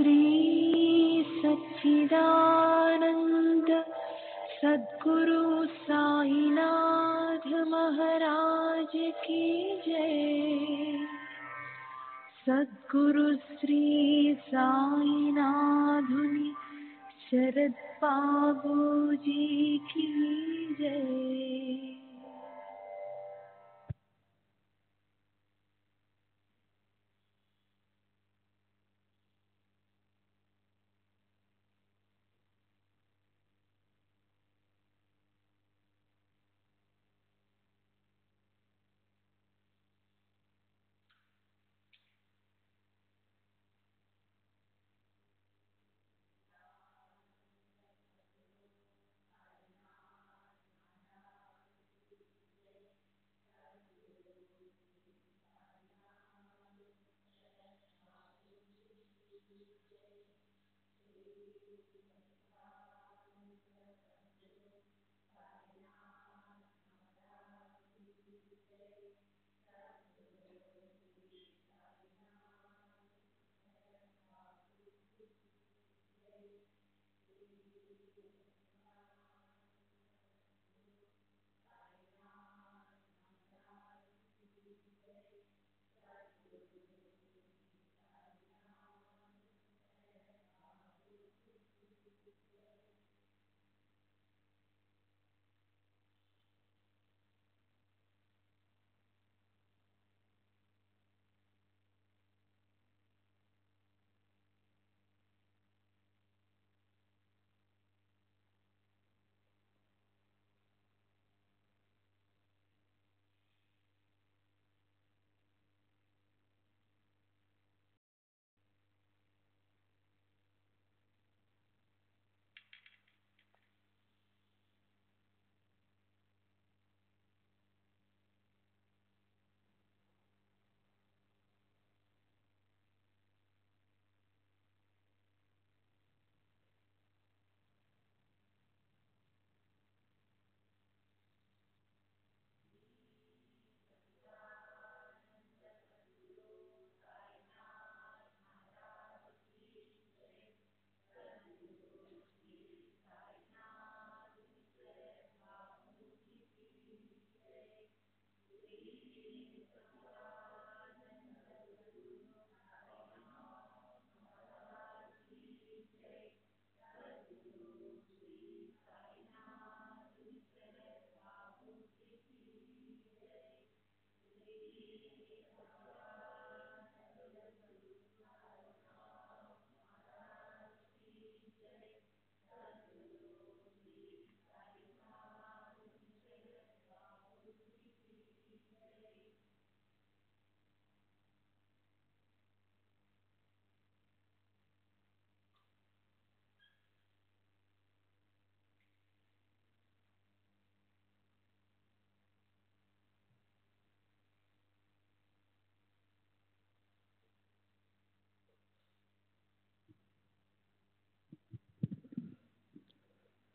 श्री सच्चिदानंद सद्गुरु साईनाथ महाराज की जय। सद्गुरु श्री साईनाथुनि शरद बाबू जी की जय।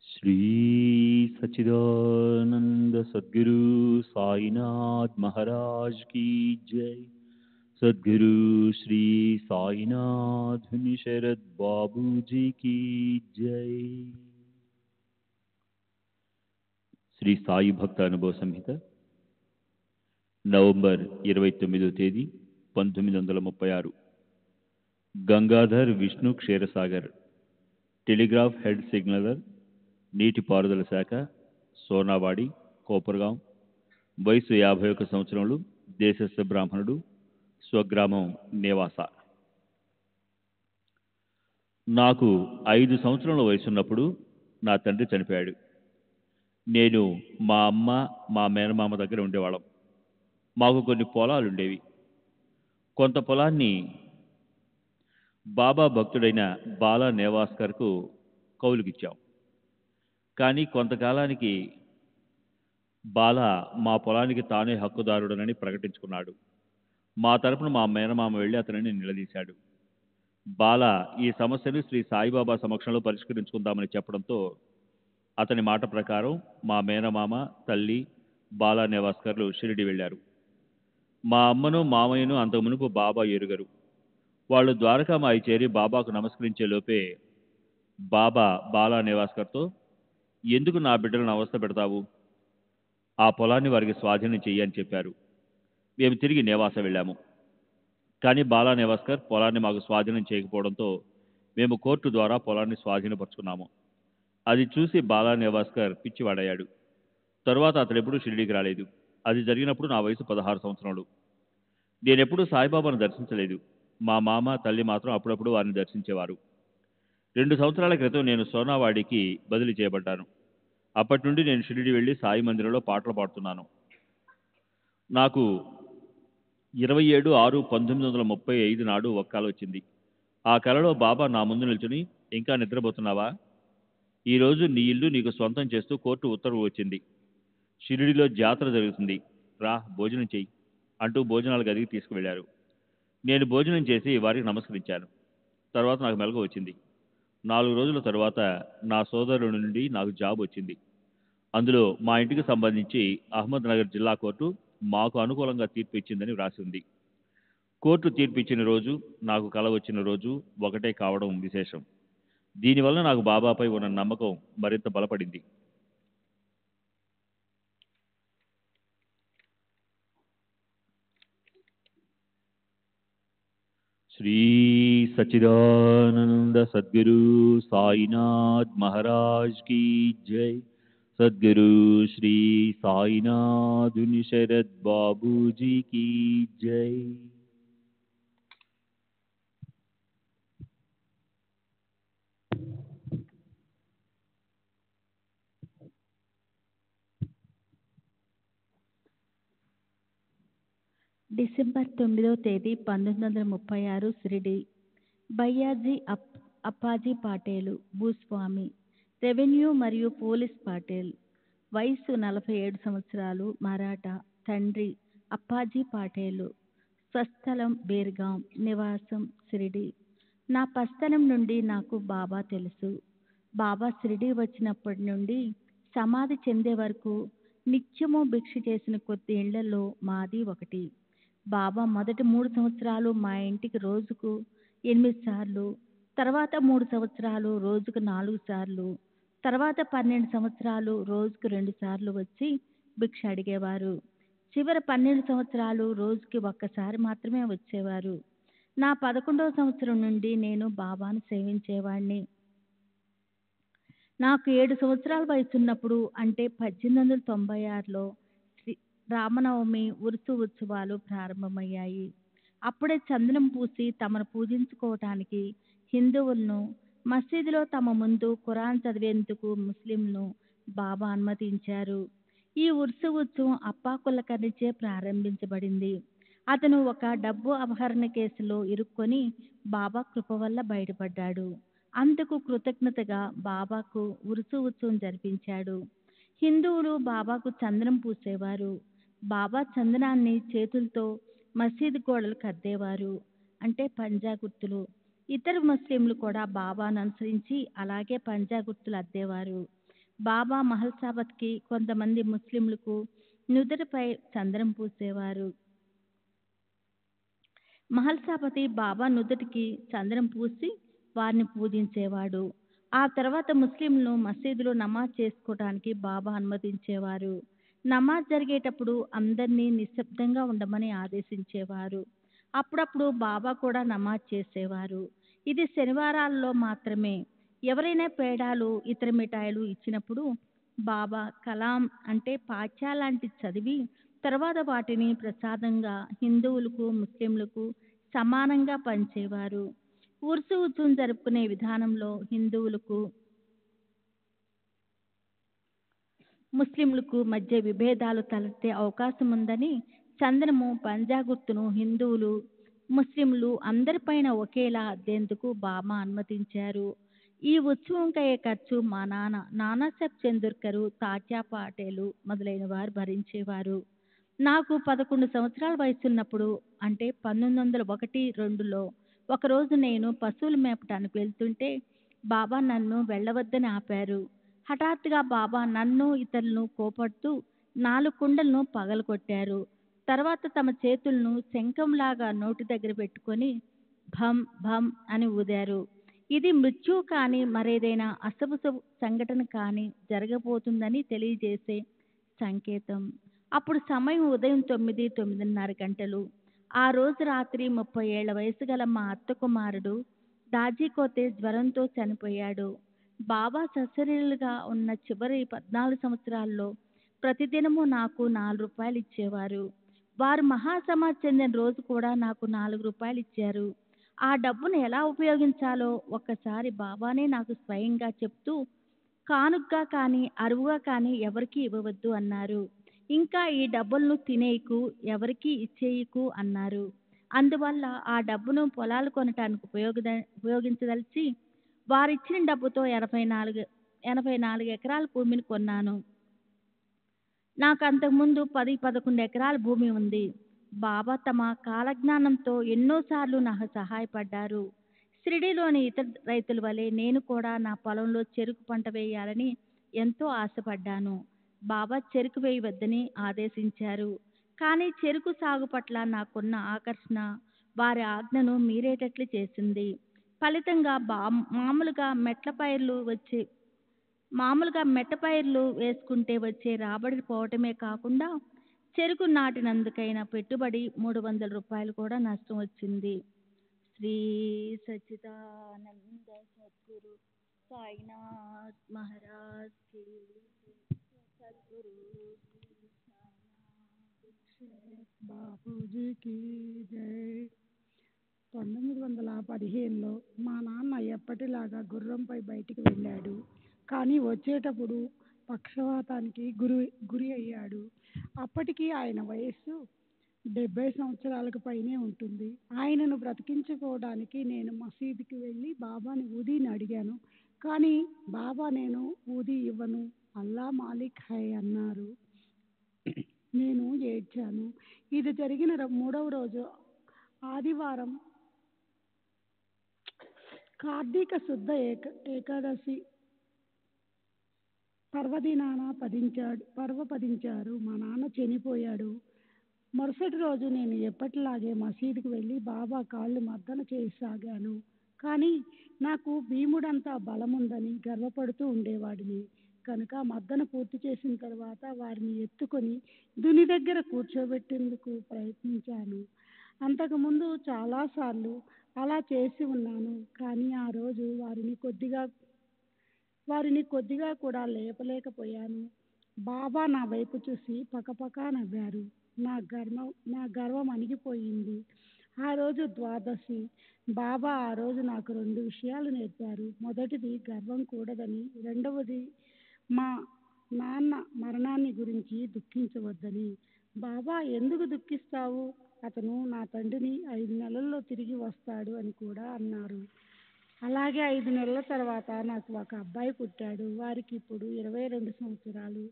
श्री सच्चिदानंद सद्गुरु साईनाथ महाराज की जय। सद्गुरु श्री साईनाथ शरद बाबू जी की जय। శ్రీ సాయి భక్త అనుభవ సంహిత నవంబర్ 29వ తేదీ 1936. గంగాధర్ విష్ణు క్షీరసాగర్, టెలిగ్రాఫ్ హెడ్ సిగ్నలర్, నీటిపారుదల శాఖ, సోనావాడి, కోపర్గాం. వయసు 51 సంవత్సరములు. దేశస్థ బ్రాహ్మణుడు. స్వగ్రామం నేవాస. నాకు 5 సంవత్సరముల వయసున్నప్పుడు నా తండ్రి చనిపోయాడు. నేను మా అమ్మ, మా మేనమామ దగ్గర ఉండేవాళ్ళం. మాకు కొన్ని పొలాలుండేవి. కొంత పొలాన్ని బాబా భక్తుడైన బాలా నేవాస్కర్కు కౌలుకిచ్చాం. కానీ కొంతకాలానికి బాలా మా పొలానికి తానే హక్కుదారుడనని ప్రకటించుకున్నాడు. మా తరపున మా మేనమామ వెళ్ళి అతనిని నిలదీశాడు. బాలా ఈ సమస్యను శ్రీ సాయిబాబా సమక్షంలో పరిష్కరించుకుందామని చెప్పడంతో అతని మాట ప్రకారం మా మేనమామ, తల్లి, బాలా నేవాస్కర్లు షిరిడి వెళ్ళారు. మా అమ్మను, మామయ్యను అంతకు మునుపు బాబా ఎరుగరు. వాళ్ళు ద్వారకామాయి చేరి బాబాకు నమస్కరించే లోపే బాబా బాలా నేవాస్కర్తో, ఎందుకు నా బిడ్డలను అవస్థ పెడతావు? ఆ పొలాన్ని వారికి స్వాధీనం చెయ్యి అని చెప్పారు. మేము తిరిగి నేవాస వెళ్ళాము. కానీ బాలా నేవాస్కర్ పొలాన్ని మాకు స్వాధీనం చేయకపోవడంతో మేము కోర్టు ద్వారా పొలాన్ని స్వాధీనపరుచుకున్నాము. అది చూసి బాలా నేవాస్కర్ పిచ్చివాడయ్యాడు. తరువాత అతడెప్పుడూ షిరిడీకి రాలేదు. అది జరిగినప్పుడు నా వయసు 16 సంవత్సరాలు. నేనెప్పుడూ సాయిబాబాను దర్శించలేదు. మా మామ, తల్లి మాత్రం అప్పుడప్పుడు వారిని దర్శించేవారు. 2 సంవత్సరాల క్రితం నేను సోనావాడికి బదిలీ చేయబడ్డాను. అప్పటి నుండి నేను షిరిడి వెళ్ళి సాయి మందిరంలో పాటలు పాడుతున్నాను. నాకు 27/6/1935 నాడు ఒక కల వచ్చింది. ఆ కలలో బాబా నా ముందు నిల్చుని, ఇంకా నిద్రపోతున్నావా? ఈరోజు నీ ఇల్లు నీకు సొంతం చేస్తూ కోర్టు ఉత్తర్వు వచ్చింది. షిరిడిలో జాతర జరుగుతుంది, రా భోజనం చెయ్యి అంటూ భోజనాల గదికి తీసుకువెళ్లారు. నేను భోజనం చేసి వారికి నమస్కరించాను. తర్వాత నాకు మెలకువ వచ్చింది. 4 రోజుల తరువాత నా సోదరుడి నుండి నాకు జాబ్ వచ్చింది. అందులో మా ఇంటికి సంబంధించి అహ్మద్ నగర్ జిల్లా కోర్టు మాకు అనుకూలంగా తీర్పు ఇచ్చిందని వ్రాసి ఉంది. కోర్టు తీర్పు ఇచ్చిన రోజు, నాకు కల వచ్చిన రోజు ఒకటే కావడం విశేషం. దీనివల్ల నాకు బాబాపై ఉన్న నమ్మకం మరింత బలపడింది. శ్రీ సచ్చిదానంద సద్గురు సాయినాథ్ మహారాజ్ की जय. सद्गुरु श्री साईनाथ शरद बाबू जी की जय. డిసెంబర్ 9వ తేదీ 1936 షిరిడి. భయ్యాజీ అప్పాజీ పాటేలు భూస్వామి, రెవెన్యూ మరియు పోలీస్ పాటేల్. వయసు 47 సంవత్సరాలు, మరాఠా. తండ్రి అప్పాజీ పాటేలు. స్వస్థలం బేర్గాం, నివాసం షిరిడి. నా పసితనం నుండి నాకు బాబా తెలుసు. బాబా షిరిడి వచ్చినప్పటి నుండి సమాధి చెందే వరకు నిత్యము భిక్ష చేసిన కొద్ది ఇళ్లలో మాది ఒకటి. బాబా మొదటి 3 సంవత్సరాలు మా ఇంటికి రోజుకు 8 సార్లు, తర్వాత 3 సంవత్సరాలు రోజుకు 4 సార్లు, తర్వాత 12 సంవత్సరాలు రోజుకు 2 సార్లు వచ్చి భిక్ష అడిగేవారు. చివరి 12 సంవత్సరాలు రోజుకి ఒక్కసారి మాత్రమే వచ్చేవారు. నా 11వ సంవత్సరం నుండి నేను బాబాను సేవించేవాడిని. నాకు 7 సంవత్సరాల వయసున్నప్పుడు, అంటే 1896లో రామనవమి ఉరుసు ఉత్సవాలు ప్రారంభమయ్యాయి. అప్పుడే చందనం పూసి తమను పూజించుకోవటానికి హిందువులను, మసీదులో తమ ముందు ఖురాన్ చదివేందుకు ముస్లింలను బాబా అనుమతించారు. ఈ ఉరుసు ఉత్సవం అప్పాకులకర్ణిచే ప్రారంభించబడింది. అతను ఒక డబ్బు అపహరణ కేసులో ఇరుక్కొని బాబా కృప వల్ల బయటపడ్డాడు. అందుకు కృతజ్ఞతగా బాబాకు ఉరుసు ఉత్సవం జరిపించాడు. హిందువులు బాబాకు చందనం పూసేవారు. బాబా చందనాన్ని చేతులతో మసీదు గోడలకు అద్దేవారు, అంటే పంజా గుర్తులు. ఇతర ముస్లింలు కూడా బాబాను అనుసరించి అలాగే పంజా గుర్తులు అద్దేవారు. బాబా మహల్సాబత్కి కొంతమంది ముస్లింలకు నుదుటిపై చందనం పూసేవారు. మహల్సాపతి బాబా నుదుటికి చందనం పూసి వారిని పూజించేవాడు. ఆ తర్వాత ముస్లింలను మసీదులో నమాజ్ చేసుకోవడానికి బాబా అనుమతించేవారు. నమాజ్ జరిగేటప్పుడు అందరినీ నిశ్శబ్దంగా ఉండమని ఆదేశించేవారు. అప్పుడప్పుడు బాబా కూడా నమాజ్ చేసేవారు. ఇది శనివారాల్లో మాత్రమే. ఎవరైనా పేడాలు, ఇతర మిఠాయిలు ఇచ్చినప్పుడు బాబా కలాం, అంటే పాఠ్యా లాంటి చదివి తర్వాత వాటిని ప్రసాదంగా హిందువులకు, ముస్లింలకు సమానంగా పంచేవారు. ఉరుసు ఉత్సవం జరుపుకునే విధానంలో హిందువులకు, ముస్లింలకు మధ్య విభేదాలు తలెత్తే అవకాశం ఉందని చందనము, పంజా గుర్తును హిందువులు, ముస్లింలు అందరిపైన ఒకేలా అద్దేందుకు బాబా అనుమతించారు. ఈ ఉత్సవంకి అయ్యే ఖర్చు మా నానాసాహెబ్ చందూర్కర్, తాత్యా పాటేలు మొదలైన వారు భరించేవారు. నాకు 11 సంవత్సరాల వయసున్నప్పుడు, అంటే 1901-2లో ఒకరోజు నేను పశువులు మేపటానికి వెళ్తుంటే బాబా నన్ను వెళ్ళవద్దని ఆపారు. హఠాత్తుగా బాబా నన్ను, ఇతరులను కోపడుతూ 4 కుండలను పగలగొట్టారు. తర్వాత తమ చేతులను శంఖంలాగా నోటి దగ్గర పెట్టుకొని భం భం అని ఊదారు. ఇది మృత్యువు కానీ మరేదైనా అశుభ సంఘటన కానీ జరగబోతుందని తెలియజేసే సంకేతం. అప్పుడు సమయం ఉదయం 9:30 గంటలు. ఆ రోజు రాత్రి 30 ఏళ్ల వయసు గల మా అత్త కుమారుడు దాజీకోతే జ్వరంతో చనిపోయాడు. బాబా సశరీరులుగా ఉన్న చివరి 14 సంవత్సరాల్లో ప్రతిదినము నాకు 4 రూపాయలు ఇచ్చేవారు. వారు మహాసమాధి చెందిన రోజు కూడా నాకు 4 రూపాయలు ఇచ్చారు. ఆ డబ్బును ఎలా ఉపయోగించాలో ఒక్కసారి బాబానే నాకు స్వయంగా చెప్తూ, కానుగ్గా కానీ అరువుగా కానీ ఎవరికీ ఇవ్వవద్దు అన్నారు. ఇంకా ఈ డబ్బులను తినేయకు, ఎవరికీ ఇచ్చేయకు అన్నారు. అందువల్ల ఆ డబ్బును పొలాలు కొనటానికి ఉపయోగించదలిచి వారిచ్చిన డబ్బుతో 84 ఎకరాల భూమిని కొన్నాను. నాకు అంతకుముందు 10-11 ఎకరాల భూమి ఉంది. బాబా తమ కాలజ్ఞానంతో ఎన్నోసార్లు నాకు సహాయపడ్డారు. షిరిడీలోని ఇతర రైతుల వలె నేను కూడా నా పొలంలో చెరుకు పంట వేయాలని ఎంతో ఆశపడ్డాను. బాబా చెరుకు వేయవద్దని ఆదేశించారు. కానీ చెరుకు సాగు పట్ల నాకున్న ఆకర్షణ వారి ఆజ్ఞను మీరేటట్లు చేసింది. ఫలితంగా మామూలుగా మెట్ట పైర్లు వేసుకుంటే వచ్చే రాబడి పోవటమే కాకుండా చెరుకు నాటినందుకైన పెట్టుబడి 300 రూపాయలు కూడా నష్టం వచ్చింది. శ్రీ సచ్చిదానంద సద్గురు సాయినాథ్ మహారాజ్ కి సద్గురు శ్రీ సాయినాథ్ బాపూజీకి జై. 1915లో మా నాన్న ఎప్పటిలాగా గుర్రంపై బయటికి వెళ్ళాడు. కానీ వచ్చేటప్పుడు పక్షవాతానికి గురి అయ్యాడు. అప్పటికి ఆయన వయస్సు 70 సంవత్సరాలకు పైనే ఉంటుంది. ఆయనను బ్రతికించుకోవడానికి నేను మసీదుకి వెళ్ళి బాబాని ఊదీని అడిగాను. కానీ బాబా నేను ఊదీ ఇవ్వను, అల్లా మాలిక్ హై అన్నారు. నేను ఏడ్చాను. ఇది జరిగిన 3వ రోజు ఆదివారం కార్తీక శుద్ధ ఏకాదశి పర్వదినాన పదించారు. మా నాన్న చనిపోయాడు. మరుసటి రోజు నేను ఎప్పటిలాగే మసీదుకి వెళ్ళి బాబా కాళ్ళు మర్దన చేయసాగాను. కానీ నాకు భీముడంతా బలముందని గర్వపడుతూ ఉండేవాడిని కనుక మర్దన పూర్తి చేసిన తర్వాత వారిని ఎత్తుకొని దుని దగ్గర కూర్చోబెట్టేందుకు ప్రయత్నించాను. అంతకుముందు చాలాసార్లు అలా చేసి ఉన్నాను. కానీ ఆ రోజు వారిని కొద్దిగా కూడా లేపలేకపోయాను. బాబా నా వైపు చూసి పకపకా నవ్వారు. నా గర్వం అణిగిపోయింది. ఆ రోజు ద్వాదశి. బాబా ఆ రోజు నాకు 2 విషయాలు నేర్పారు. మొదటిది గర్వం కూడదని, రెండవది మా నాన్న మరణాన్ని గురించి దుఃఖించవద్దని. బాబా ఎందుకు దుఃఖిస్తావు, అతను నా తండ్రిని 5 నెలల్లో తిరిగి వస్తాడు అని కూడా అన్నారు. అలాగే 5 నెలల తర్వాత నాకు ఒక అబ్బాయి పుట్టాడు. వారికి ఇప్పుడు 22 సంవత్సరాలు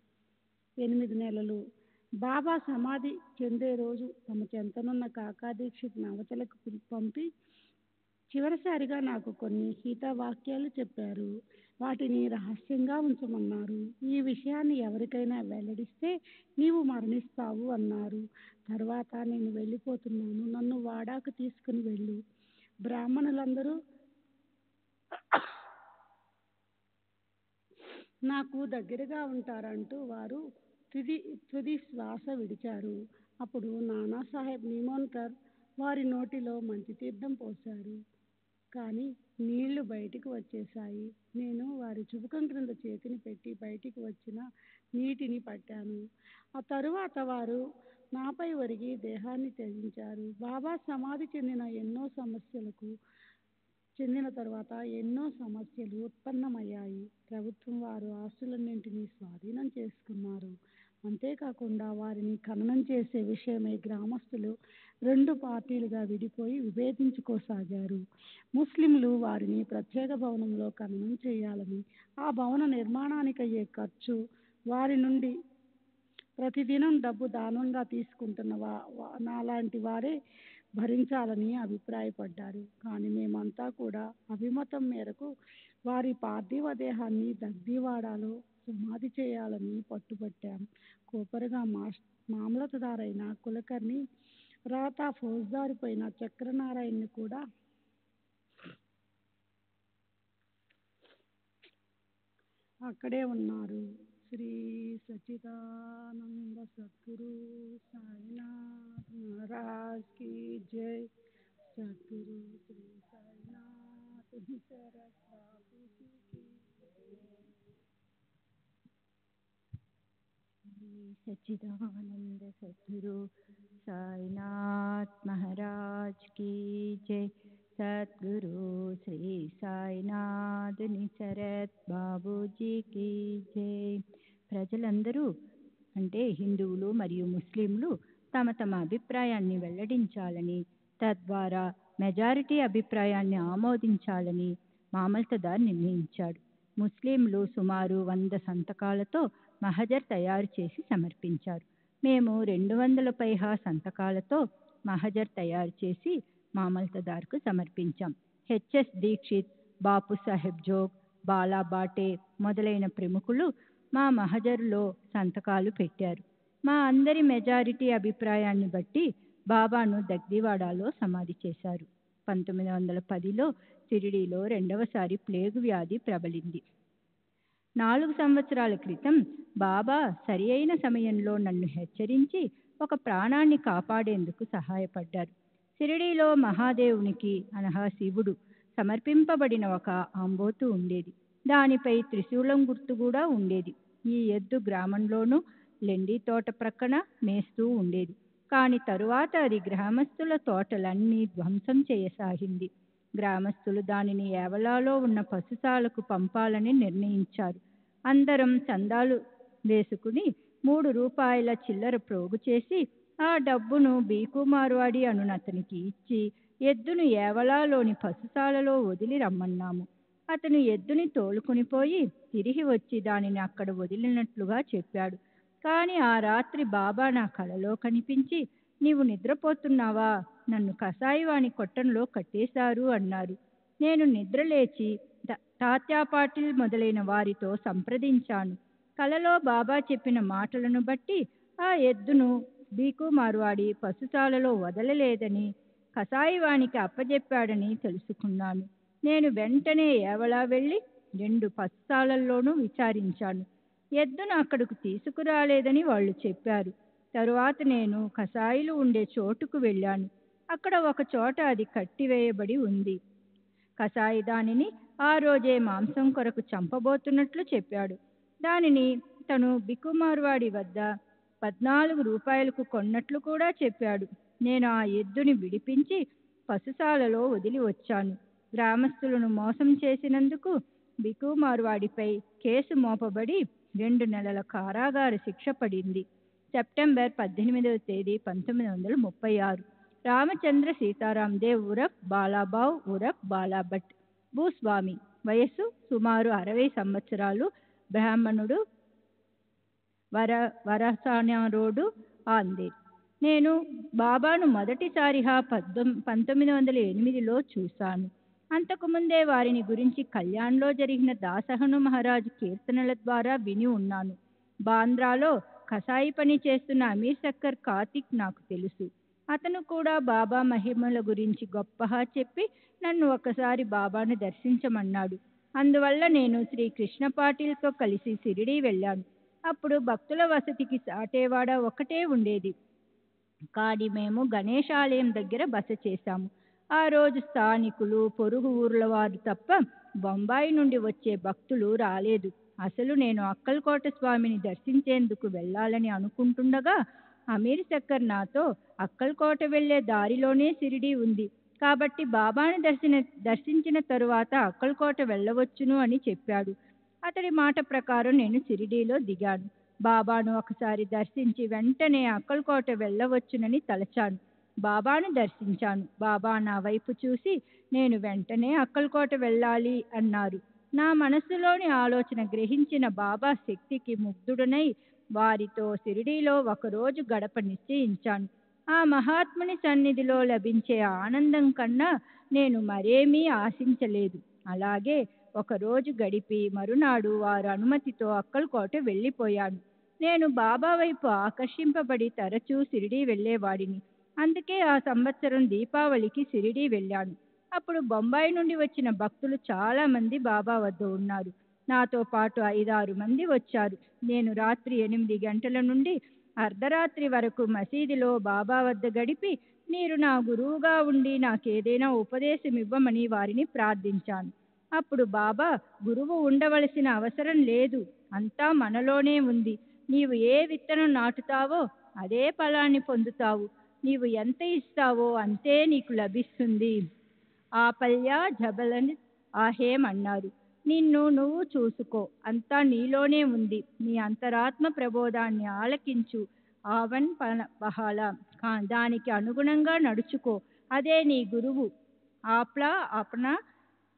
8 నెలలు. బాబా సమాధి చెందే రోజు తమ చెంతనున్న కాకా దీక్షిత్ని అవతలకు పంపి చివరిసారిగా నాకు కొన్ని హితవాక్యాలు చెప్పారు. వాటిని రహస్యంగా ఉంచమన్నారు. ఈ విషయాన్ని ఎవరికైనా వెల్లడిస్తే నీవు మరణిస్తావు అన్నారు. తర్వాత నేను వెళ్ళిపోతున్నాను, నన్ను వాడాకు తీసుకుని వెళ్ళు, బ్రాహ్మణులందరూ నాకు దగ్గరగా ఉంటారంటూ వారు తుది శ్వాస విడిచారు. అప్పుడు నానాసాహెబ్ నిమోన్కర్ వారి నోటిలో మంచి తీర్థం పోశారు. కానీ నీళ్లు బయటికి వచ్చేశాయి. నేను వారి చుబుకం క్రింద చేతిని పెట్టి బయటికి వచ్చిన నీటిని పట్టాను. ఆ తరువాత వారు నాపై ఒరిగి దేహాన్ని త్యజించారు. బాబా సమాధి చెందిన తర్వాత ఎన్నో సమస్యలు ఉత్పన్నమయ్యాయి. ప్రభుత్వం వారు ఆస్తులన్నింటినీ స్వాధీనం చేసుకున్నారు. అంతేకాకుండా వారిని ఖననం చేసే విషయమై గ్రామస్తులు 2 పార్టీలుగా విడిపోయి విభేదించుకోసాగారు. ముస్లింలు వారిని ప్రత్యేక భవనంలో ఖననం చేయాలని, ఆ భవన నిర్మాణానికయ్యే ఖర్చు వారి నుండి ప్రతిదినం డబ్బు దానంగా తీసుకుంటున్న నాలాంటి వారే భరించాలని అభిప్రాయపడ్డారు. కానీ మేమంతా కూడా అభిమతం మేరకు వారి పార్థివ దేహాన్ని దగ్ధీవాడాలో సమాధి చేయాలని పట్టుబట్టాం. కోపరగా మామలతదారైన కులకర్ణి, రాతా ఫౌజ్దారు పైన చక్రనారాయణ్ని కూడా అక్కడే ఉన్నారు. శ్రీ సచిదానంద సద్గురు సాయినాథ్ మహారాజ్ కి జై. సద్గురు శ్రీ సాయినాథ్ శరత్ బాబూజీ కి శ్రీ సచ్చిదానంద సద్గురు సాయినాథ్ మహారాజ్ కి జై. సద్గురు శ్రీ సాయినాథ్ శరత్ బాబూజీకి జై. ప్రజలందరూ అంటే హిందువులు మరియు ముస్లింలు తమ తమ అభిప్రాయాన్ని వెల్లడించాలని, తద్వారా మెజారిటీ అభిప్రాయాన్ని ఆమోదించాలని మామల్తదార్ నిర్ణయించాడు. ముస్లింలు సుమారు 100 సంతకాలతో మహజర్ తయారు చేసి సమర్పించారు. మేము 200 పైగా సంతకాలతో మహజర్ తయారు చేసి మామల్తదార్కు సమర్పించాం. హెచ్ఎస్ దీక్షిత్, బాపు సాహెబ్ జోగ్, బాలా బాటే మొదలైన ప్రముఖులు మా మహజరులో సంతకాలు పెట్టారు. మా అందరి మెజారిటీ అభిప్రాయాన్ని బట్టి బాబాను దగ్దివాడాలో సమాధి చేశారు. 1910లో షిరిడీలో రెండవసారి ప్లేగు వ్యాధి ప్రబలింది. 4 సంవత్సరాల క్రితం బాబా సరి అయిన సమయంలో నన్ను హెచ్చరించి ఒక ప్రాణాన్ని కాపాడేందుకు సహాయపడ్డారు. షిరిడీలో మహాదేవునికి అనగా శివుడు సమర్పింపబడిన ఒక ఆంబోతు ఉండేది. దానిపై త్రిశూలం గుర్తు కూడా ఉండేది. ఈ ఎద్దు గ్రామంలోనూ లెండి తోట ప్రక్కన మేస్తూ ఉండేది. కాని తరువాత అది గ్రామస్తుల తోటలన్నీ ధ్వంసం చేయసాగింది. గ్రామస్తులు దానిని ఏవలాలో ఉన్న పశుశాలకు పంపాలని నిర్ణయించారు. అందరం చందాలు వేసుకుని 3 రూపాయల చిల్లర ప్రోగు చేసి ఆ డబ్బును బీకు మార్వాడి అనునతనికి ఇచ్చి ఎద్దును ఏవలాలోని పశుశాలలో వదిలి రమ్మన్నాము. అతను ఎద్దుని తోలుకుని పోయి తిరిగి వచ్చి దానిని అక్కడ వదిలినట్లుగా చెప్పాడు. కానీ ఆ రాత్రి బాబా నా కలలో కనిపించి, నీవు నిద్రపోతున్నావా? నన్ను కసాయివాణి కొట్టంలో కట్టేశారు అన్నారు. నేను నిద్రలేచి తాత్యా పాటిల్ మొదలైన వారితో సంప్రదించాను. కలలో బాబా చెప్పిన మాటలను బట్టి ఆ ఎద్దును బీకు మార్వాడి పశుశాలలో వదలలేదని, కసాయివానికి అప్పజెప్పాడని తెలుసుకున్నాను. నేను వెంటనే ఏవలా వెళ్ళి 2 పశుశాలల్లోనూ విచారించాను. ఎద్దును అక్కడకు తీసుకురాలేదని వాళ్ళు చెప్పారు. తరువాత నేను కసాయిలు ఉండే చోటుకు వెళ్ళాను. అక్కడ ఒక చోట అది కట్టివేయబడి ఉంది. కసాయి దానిని ఆ రోజే మాంసం కొరకు చంపబోతున్నట్లు చెప్పాడు. దానిని తను బికుమార్వాడి వద్ద 14 రూపాయలకు కొన్నట్లు కూడా చెప్పాడు. నేను ఆ ఎద్దుని విడిపించి పశుశాలలో వదిలి వచ్చాను. గ్రామస్తులను మోసం చేసినందుకు బికుమార్వాడిపై కేసు మోపబడి 2 నెలల కారాగార శిక్ష పడింది. సెప్టెంబర్ 18వ తేదీ 1936. రామచంద్ర సీతారాందేవ్ ఉరఫ్ బాలాబావ్ ఉరఫ్ బాలాభట్, భూస్వామి, వయస్సు సుమారు 60 సంవత్సరాలు, బ్రాహ్మణుడు, వరసానా రోడ్డు, ఆందేర్. నేను బాబాను మొదటిసారిగా 1908లో చూశాను. అంతకుముందే వారిని గురించి కళ్యాణ్లో జరిగిన దాసహను మహారాజు కీర్తనల ద్వారా విని ఉన్నాను. బాంద్రాలో కసాయి పని చేస్తున్న అమీర్ సక్కర్ కార్తిక్ నాకు తెలుసు. అతను కూడా బాబా మహిమల గురించి గొప్పగా చెప్పి నన్ను ఒకసారి బాబాను దర్శించమన్నాడు. అందువల్ల నేను శ్రీ కృష్ణ పాటిల్తో కలిసి షిరిడీ వెళ్ళాను. అప్పుడు భక్తుల వసతికి సాటేవాడ ఒకటే ఉండేది. కానీ మేము గణేశాలయం దగ్గర బస చేశాము. ఆ రోజు స్థానికులు, పొరుగు ఊర్ల వారు తప్ప బొంబాయి నుండి వచ్చే భక్తులు రాలేదు. అసలు నేను అక్కల్కోట స్వామిని దర్శించేందుకు వెళ్ళాలని అనుకుంటుండగా అమీర్ సక్కర్ నాతో అక్కల్కోట వెళ్లే దారిలోనే షిరిడీ ఉంది కాబట్టి బాబాను దర్శించిన తరువాత అక్కల్కోట వెళ్ళవచ్చును అని చెప్పాడు. అతడి మాట ప్రకారం నేను షిరిడీలో దిగాను. బాబాను ఒకసారి దర్శించి వెంటనే అక్కల్కోట వెళ్ళవచ్చునని తలచాను. బాబాను దర్శించాను. బాబా నా వైపు చూసి నేను వెంటనే అక్కల్కోట వెళ్ళాలి అన్నారు. నా మనస్సులోని ఆలోచన గ్రహించిన బాబా శక్తికి ముగ్ధుడనై వారితో షిరిడీలో ఒకరోజు గడప నిశ్చయించాను. ఆ మహాత్ముని సన్నిధిలో లభించే ఆనందం కన్నా నేను మరేమీ ఆశించలేదు. అలాగే ఒకరోజు గడిపి మరునాడు వారు అనుమతితో అక్కల్కోట వెళ్ళిపోయాను. నేను బాబా వైపు ఆకర్షింపబడి తరచూ షిరిడీ వెళ్ళేవాడిని. అందుకే ఆ సంవత్సరం దీపావళికి షిరిడీ వెళ్ళాను. అప్పుడు బొంబాయి నుండి వచ్చిన భక్తులు చాలా మంది బాబా వద్ద ఉన్నారు. నాతో పాటు 5-6 మంది వచ్చారు. నేను రాత్రి 8 గంటల నుండి అర్ధరాత్రి వరకు మసీదులో బాబా వద్ద గడిపి, మీరు నా గురువుగా ఉండి నాకేదైనా ఉపదేశం ఇవ్వమని వారిని ప్రార్థించాను. అప్పుడు బాబా, గురువు ఉండవలసిన అవసరం లేదు, అంతా మనలోనే ఉంది. నీవు ఏ విత్తనం నాటుతావో అదే ఫలాన్ని పొందుతావు. నీవు ఎంత ఇస్తావో అంతే నీకు లభిస్తుంది. ఆపల్యా జబలన్ ఆహేం అన్నారు. నిన్ను నువ్వు చూసుకో, అంతా నీలోనే ఉంది. నీ అంతరాత్మ ప్రబోధాన్ని ఆలకించు. ఆవన్ పహాల, దానికి అనుగుణంగా నడుచుకో, అదే నీ గురువు. ఆప్లా అప్నా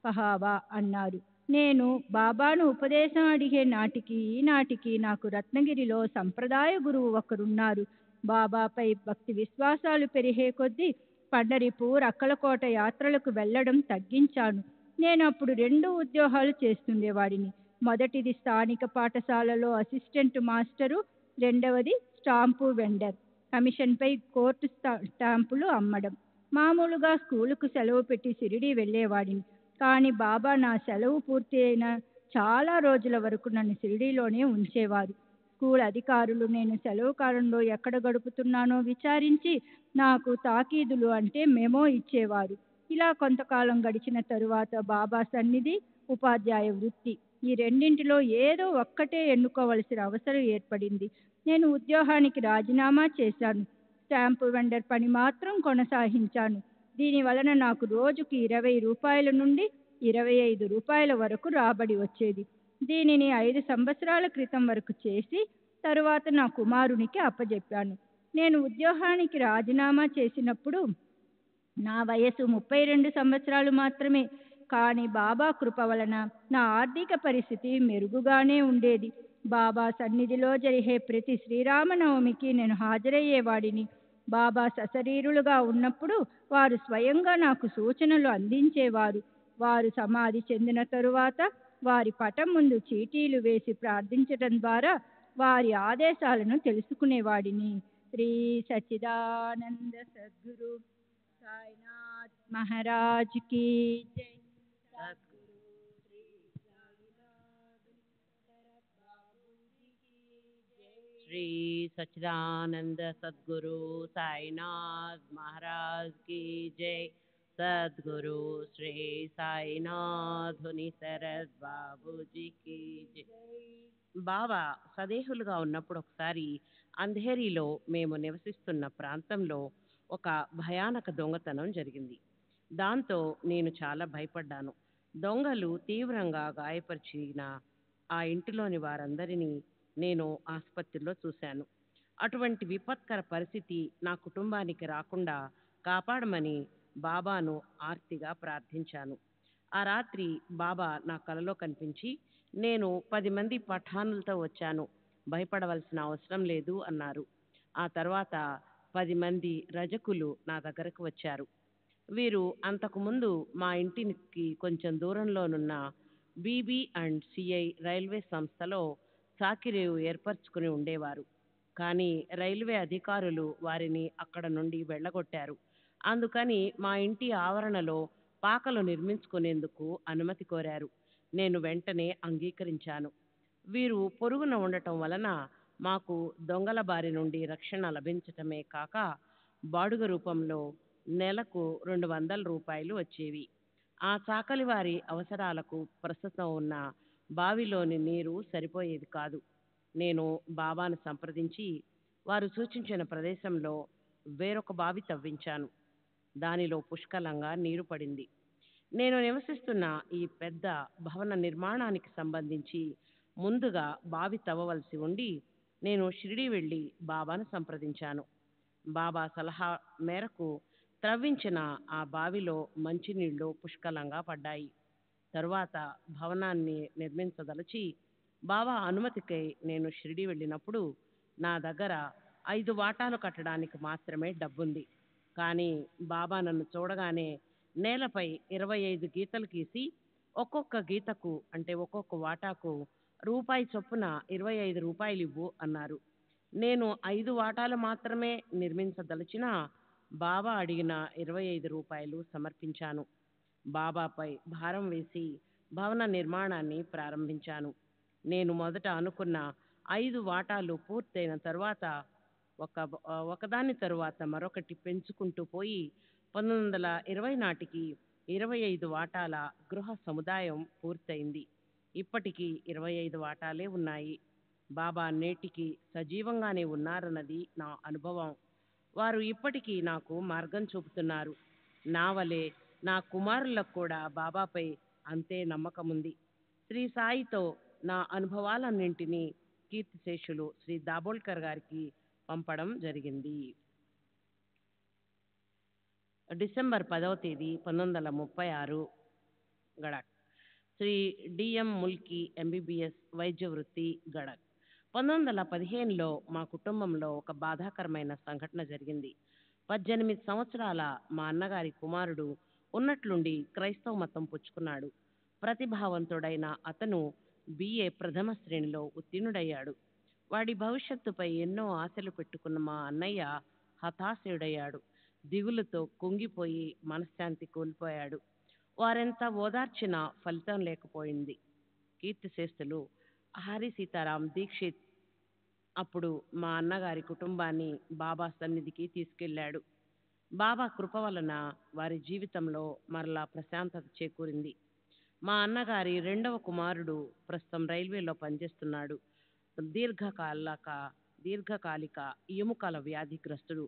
పహావా అన్నారు. నేను బాబాను ఉపదేశం అడిగే నాటికి ఈనాటికి నాకు రత్నగిరిలో సంప్రదాయ గురువు ఒకరున్నారు. బాబాపై భక్తి విశ్వాసాలు పెరిగే కొద్దీ పండరిపూర్, అక్కలకోట యాత్రలకు వెళ్ళడం తగ్గించాను. నేను అప్పుడు 2 ఉద్యోగాలు చేస్తుండేవాడిని. మొదటిది స్థానిక పాఠశాలలో అసిస్టెంట్ మాస్టరు, రెండవది స్టాంపు వెండర్. కమిషన్పై కోర్టు స్టాంపులు అమ్మడం. మామూలుగా స్కూలుకు సెలవు పెట్టి షిరిడీ వెళ్ళేవాడిని. కానీ బాబా నా సెలవు పూర్తి అయిన చాలా రోజుల వరకు నన్ను షిరిడీలోనే ఉంచేవారు. స్కూల్ అధికారులు నేను సెలవు కాలంలో ఎక్కడ గడుపుతున్నానో విచారించి నాకు తాకీదులు అంటే మెమో ఇచ్చేవారు. ఇలా కొంతకాలం గడిచిన తరువాత బాబా సన్నిధి, ఉపాధ్యాయ వృత్తి, ఈ రెండింటిలో ఏదో ఒక్కటే ఎన్నుకోవలసిన అవసరం ఏర్పడింది. నేను ఉద్యోగానికి రాజీనామా చేశాను. స్టాంపు వెండర్ పని మాత్రం కొనసాగించాను. దీని వలన నాకు రోజుకి 20 రూపాయల నుండి 25 రూపాయల వరకు రాబడి వచ్చేది. దీనిని 5 సంవత్సరాల క్రితం వరకు చేసి తరువాత నా కుమారునికి అప్పజెప్పాను. నేను ఉద్యోగానికి రాజీనామా చేసినప్పుడు నా వయసు 32 సంవత్సరాలు మాత్రమే. కానీ బాబా కృప వలన నా ఆర్థిక పరిస్థితి మెరుగుగానే ఉండేది. బాబా సన్నిధిలో జరిగే ప్రతి శ్రీరామనవమికి నేను హాజరయ్యేవాడిని. బాబా సశరీరులుగా ఉన్నప్పుడు వారు స్వయంగా నాకు సూచనలు అందించేవారు. వారు సమాధి చెందిన తరువాత వారి పటం ముందు చీటీలు వేసి ప్రార్థించటం ద్వారా వారి ఆదేశాలను తెలుసుకునేవాడిని. శ్రీ సచ్చిదానంద సద్గురు సాయినాథ్ మహారాజ్ కీ జై. సద్గురు శ్రీ సాయినాథ్ బాబూజీ కీ జై. श्री सच्चिदानंद सद्गुरु साईनाथ महाराज की जय. सद्गुरु श्री साईनाथ सरद बाबूजी की जय. బాబా సదేహులుగా ఉన్నప్పుడు ఒకసారి అంధేరిలో మేము నివసిస్తున్న ప్రాంతంలో ఒక భయానక దొంగతనం జరిగింది. దాంతో నేను చాలా భయపడ్డాను. దొంగలు తీవ్రంగా గాయపరిచిన ఆ ఇంటిలోని వారందరినీ నేను ఆసుపత్రిలో చూశాను. అటువంటి విపత్కర పరిస్థితి నా కుటుంబానికి రాకుండా కాపాడమని బాబాను ఆర్తిగా ప్రార్థించాను. ఆ రాత్రి బాబా నా కలలో కనిపించి, నేను 10 మంది పఠానులతో వచ్చాను, భయపడవలసిన అవసరం లేదు అన్నారు. ఆ తర్వాత 10 మంది రజకులు నా దగ్గరకు వచ్చారు. వీరు అంతకుముందు మా ఇంటికి కొంచెం దూరంలోనున్న BB&CI రైల్వే సంస్థలో చాకిరీ ఏర్పరచుకుని ఉండేవారు. కానీ రైల్వే అధికారులు వారిని అక్కడ నుండి వెళ్ళగొట్టారు. అందుకని మా ఇంటి ఆవరణలో పాకలు నిర్మించుకునేందుకు అనుమతి కోరారు. నేను వెంటనే అంగీకరించాను. వీరు పొరుగున ఉండటం వలన మాకు దొంగల బారి నుండి రక్షణ లభించటమే కాక బాడుగ రూపంలో నెలకు 200 రూపాయలు వచ్చేవి. ఆ చాకలి వారి అవసరాలకు ప్రస్తుతం ఉన్న బావిలోని నీరు సరిపోయేది కాదు. నేను బాబాను సంప్రదించి వారు సూచించిన ప్రదేశంలో వేరొక బావి తవ్వించాను. దానిలో పుష్కలంగా నీరు పడింది. నేను నివసిస్తున్న ఈ పెద్ద భవన నిర్మాణానికి సంబంధించి ముందుగా బావి తవ్వవలసి ఉండి నేను షిరిడీ వెళ్ళి బాబాను సంప్రదించాను. బాబా సలహా మేరకు త్రవ్వించిన ఆ బావిలో మంచినీళ్లు పుష్కలంగా పడ్డాయి. తరువాత భవనాన్ని నిర్మించదలచి బాబా అనుమతికై నేను షిరిడీ వెళ్ళినప్పుడు నా దగ్గర 5 వాటాలు కట్టడానికి మాత్రమే డబ్బుంది. కానీ బాబా నన్ను చూడగానే నేలపై 25 గీతలు గీసి ఒక్కొక్క గీతకు అంటే ఒక్కొక్క వాటాకు రూపాయి చొప్పున 25 రూపాయలు ఇవ్వు అన్నారు. నేను 5 వాటాలు మాత్రమే నిర్మించదలిచిన బాబా అడిగిన 25 రూపాయలు సమర్పించాను. బాబాపై భారం వేసి భవన నిర్మాణాన్ని ప్రారంభించాను. నేను మొదట అనుకున్న 5 వాటాలు పూర్తయిన తరువాత ఒకదాని తరువాత మరొకటి పెంచుకుంటూ పోయి 1920 నాటికి 25 వాటాల గృహ సముదాయం పూర్తయింది. ఇప్పటికీ 25 వాటాలే ఉన్నాయి. బాబా నేటికి సజీవంగానే ఉన్నారన్నది నా అనుభవం. వారు ఇప్పటికీ నాకు మార్గం చూపుతున్నారు. నా వలె నా కుమారులకు కూడా బాబాపై అంతే నమ్మకం ఉంది. శ్రీ సాయితో నా అనుభవాలన్నింటినీ కీర్తిశేషులు శ్రీ దాబోల్కర్ గారికి పంపడం జరిగింది. డిసెంబర్ 10వ తేదీ 1936 గడక్. శ్రీ డిఎం ముల్కీ ఎంబీబీఎస్ వైద్య వృత్తి గడక్. 1915లో మా కుటుంబంలో ఒక బాధాకరమైన సంఘటన జరిగింది. 18 సంవత్సరాల మా అన్నగారి కుమారుడు ఉన్నట్లుండి క్రైస్తవ మతం పుచ్చుకున్నాడు. ప్రతిభావంతుడైన అతను బిఏ ప్రథమ శ్రేణిలో ఉత్తీర్ణుడయ్యాడు. వాడి భవిష్యత్తుపై ఎన్నో ఆశలు పెట్టుకున్న మా అన్నయ్య హతాశయుడయ్యాడు. దిగులుతో కుంగిపోయి మనశ్శాంతి కోల్పోయాడు. వారెంత ఓదార్చినా ఫలితం లేకపోయింది. కీర్తిశేస్తులు హరి సీతారాం దీక్షిత్ అప్పుడు మా అన్నగారి కుటుంబాన్ని బాబా సన్నిధికి తీసుకెళ్లాడు. బాబా కృప వలన వారి జీవితంలో మరలా ప్రశాంతత చేకూరింది. మా అన్నగారి 2వ కుమారుడు ప్రస్తుతం రైల్వేలో పనిచేస్తున్నాడు. దీర్ఘకాలిక ఎముకల వ్యాధిగ్రస్తుడు.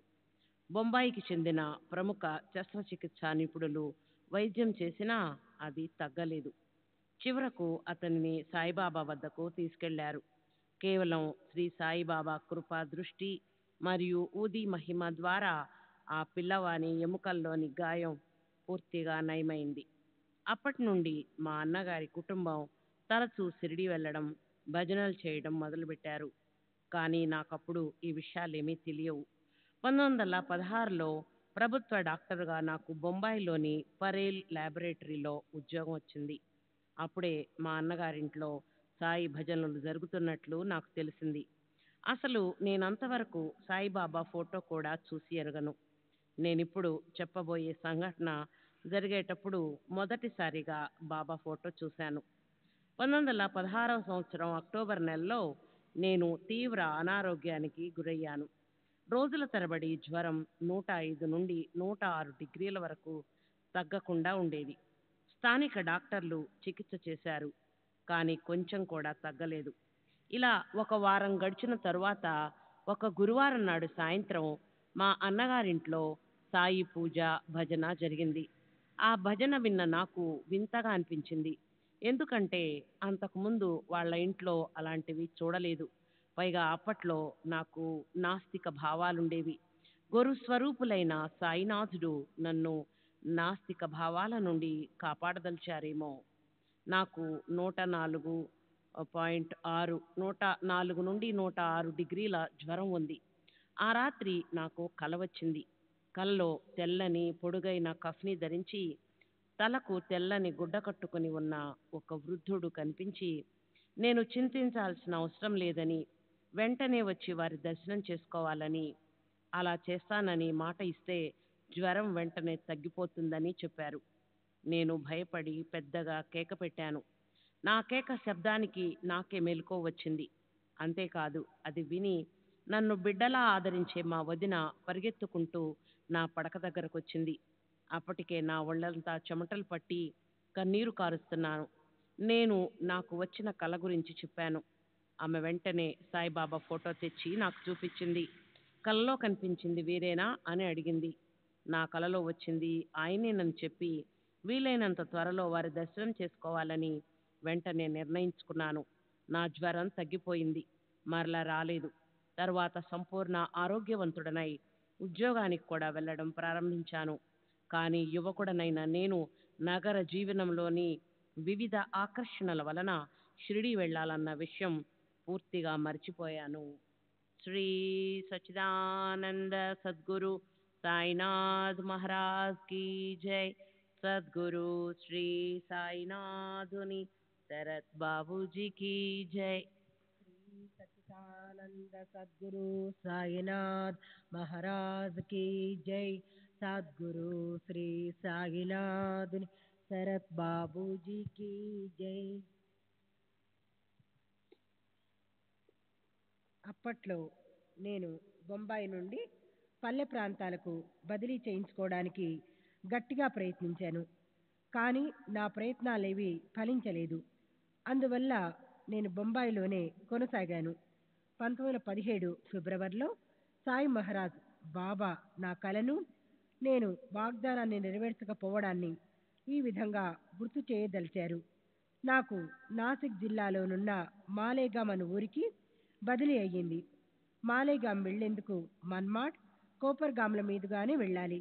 బొంబాయికి చెందిన ప్రముఖ శస్త్రచికిత్సా నిపుణులు వైద్యం చేసినా అది తగ్గలేదు. చివరకు అతనిని సాయిబాబా వద్దకు తీసుకెళ్లారు. కేవలం శ్రీ సాయిబాబా కృప, దృష్టి మరియు ఊది మహిమ ద్వారా ఆ పిల్లవాని ఎముకల్లోని గాయం పూర్తిగా నయమైంది. అప్పటి నుండి మా అన్నగారి కుటుంబం తరచూ షిరిడి వెళ్ళడం, భజనలు చేయడం మొదలుపెట్టారు. కానీ నాకప్పుడు ఈ విషయాలేమీ తెలియవు. 1916లో ప్రభుత్వ డాక్టర్గా నాకు బొంబాయిలోని పరేల్ ల్యాబొరేటరీలో ఉద్యోగం వచ్చింది. అప్పుడే మా అన్నగారింట్లో సాయి భజనలు జరుగుతున్నట్లు నాకు తెలిసింది. అసలు నేనంతవరకు సాయిబాబా ఫోటో కూడా చూసి ఎరగను. నేనిప్పుడు చెప్పబోయే సంఘటన జరిగేటప్పుడు మొదటిసారిగా బాబా ఫోటో చూశాను. 1916వ సంవత్సరం అక్టోబర్ నెలలో నేను తీవ్ర అనారోగ్యానికి గురయ్యాను. రోజుల తరబడి జ్వరం 105 నుండి 106 డిగ్రీల వరకు తగ్గకుండా ఉండేది. స్థానిక డాక్టర్లు చికిత్స చేశారు, కానీ కొంచెం కూడా తగ్గలేదు. ఇలా ఒక వారం గడిచిన తరువాత ఒక గురువారం నాడు సాయంత్రం మా అన్నగారింట్లో సాయి పూజ, భజన జరిగింది. ఆ భజన విన్న నాకు వింతగా అనిపించింది. ఎందుకంటే అంతకుముందు వాళ్ళ ఇంట్లో అలాంటివి చూడలేదు. పైగా అప్పట్లో నాకు నాస్తిక భావాలుండేవి. గురు స్వరూపులైన సాయినాథుడు నన్ను నాస్తిక భావాల నుండి కాపాడదలిచారేమో. నాకు 104 నుండి 106 డిగ్రీల జ్వరం ఉంది. ఆ రాత్రి నాకు కల వచ్చింది. కలలో తెల్లని పొడుగైన కఫ్ని ధరించి తలకు తెల్లని గుడ్డ కట్టుకుని ఉన్న ఒక వృద్ధుడు కనిపించి, నేను చింతించాల్సిన అవసరం లేదని, వెంటనే వచ్చి వారి దర్శనం చేసుకోవాలని, అలా చేస్తానని మాట ఇస్తే జ్వరం వెంటనే తగ్గిపోతుందని చెప్పారు. నేను భయపడి పెద్దగా కేక పెట్టాను. నా కేక శబ్దానికి నాకే మెలకువ వచ్చింది. అంతేకాదు, అది విని నన్ను బిడ్డలా ఆదరించే మా వదిన పరిగెత్తుకుంటూ నా పడక దగ్గరకు వచ్చింది. అప్పటికే నా ఒళ్ళంతా చెమటలు పట్టి కన్నీరు కారుస్తున్నాను. నేను నాకు వచ్చిన కల గురించి చెప్పాను. ఆమె వెంటనే సాయిబాబా ఫోటో తెచ్చి నాకు చూపించింది. కలలో కనిపించింది వీరేనా అని అడిగింది. నా కలలో వచ్చింది ఆయనేనని చెప్పి వీలైనంత త్వరలో వారి దర్శనం చేసుకోవాలని వెంటనే నిర్ణయించుకున్నాను. నా జ్వరం తగ్గిపోయింది, మరలా రాలేదు. తర్వాత సంపూర్ణ ఆరోగ్యవంతుడనై ఉద్యోగానికి కూడా వెళ్ళడం ప్రారంభించాను. కానీ యువకుడనైన నేను నగర జీవనంలోని వివిధ ఆకర్షణల వలన షిరిడి వెళ్ళాలన్న విషయం పూర్తిగా మర్చిపోయాను. శ్రీ సచ్చిదానంద సద్గురు సాయినాథ్ మహారాజ్ కీ జై. సద్గురు శ్రీ సాయినాథుని శరత్ బాబూజీ కీ జై. सच्चिदानंद सद्गुरु साईनाथ महाराज की जय. सद्गुरु श्री साईनाथ శరత్ బాబూజీకి జై. అప్పట్లో నేను బొంబాయి నుండి పల్లె ప్రాంతాలకు బదిలీ చేయించుకోవడానికి గట్టిగా ప్రయత్నించాను. కానీ నా ప్రయత్నాలేవి ఫలించలేదు. అందువల్ల నేను బొంబాయిలోనే కొనసాగాను. 1917 ఫిబ్రవరిలో సాయి మహారాజ్ బాబా నా కలను, నేను వాగ్దానాన్ని నెరవేర్చకపోవడాన్ని ఈ విధంగా గుర్తు చేయదలిచారు. నాకు నాసిక్ జిల్లాలోనున్న మాలేగాం అను ఊరికి బదిలీ అయ్యింది. మాలేగాం వెళ్లేందుకు మన్మాడ్, కోపర్గాంల మీదుగానే వెళ్ళాలి.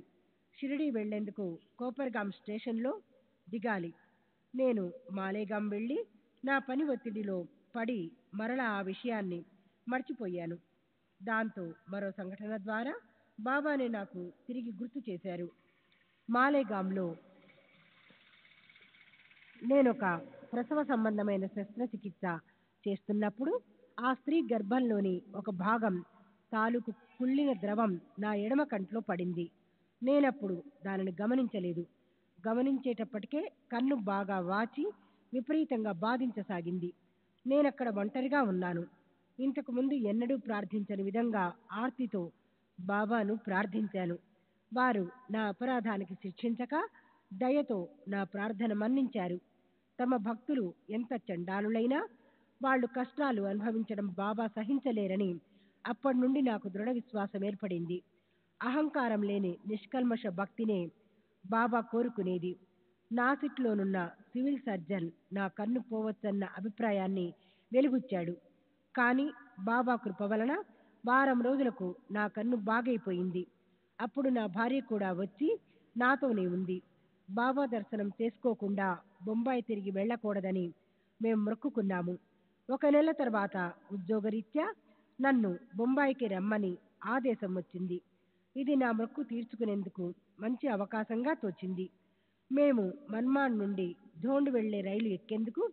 షిరిడీ వెళ్లేందుకు కోపర్గాం స్టేషన్లో దిగాలి. నేను మాలేగాం వెళ్ళి నా పని ఒత్తిడిలో పడి మరలా ఆ విషయాన్ని మర్చిపోయాను. దాంతో మరో సంఘటన ద్వారా బాబానే నాకు తిరిగి గుర్తు చేశారు. మాలేగాంలో నేనొక ప్రసవ సంబంధమైన శస్త్రచికిత్స చేస్తున్నప్పుడు ఆ స్త్రీ గర్భంలోని ఒక భాగం తాలూకు కుళ్ళిన ద్రవం నా ఎడమ కంట్లో పడింది. నేనప్పుడు దానిని గమనించలేదు. గమనించేటప్పటికే కన్ను బాగా వాచి విపరీతంగా బాధించసాగింది. నేనక్కడ ఒంటరిగా ఉన్నాను. ఇంతకు ముందు ఎన్నడూ ప్రార్థించని విధంగా ఆర్తితో బాబాను ప్రార్థించాను. వారు నా అపరాధానికి శిక్షించక దయతో నా ప్రార్థన మన్నించారు. తమ భక్తులు ఎంత చండాలులైనా వాళ్ళు కష్టాలు అనుభవించడం బాబా సహించలేరని అప్పటి నుండి నాకు దృఢ విశ్వాసం ఏర్పడింది. అహంకారం లేని నిష్కల్మష భక్తినే బాబా కోరుకునేది. నాసిక్లోనున్న సివిల్ సర్జన్ నా కన్ను పోవచ్చన్న అభిప్రాయాన్ని వెలిబుచ్చాడు. కానీ బాబా కృప వలన వారం రోజులకు నా కన్ను బాగైపోయింది. అప్పుడు నా భార్య కూడా వచ్చి నాతోనే ఉంది. బాబా దర్శనం చేసుకోకుండా బొంబాయి తిరిగి వెళ్ళకూడదని మేము మొక్కుకున్నాము. 1 నెల తర్వాత ఉద్యోగరీత్యా నన్ను బొంబాయికి రమ్మని ఆదేశం వచ్చింది. ఇది నా మొక్కు తీర్చుకునేందుకు మంచి అవకాశంగా తోచింది. మేము మన్మాడ్ నుండి ధోండ్ వెళ్లే రైలు ఎక్కేందుకు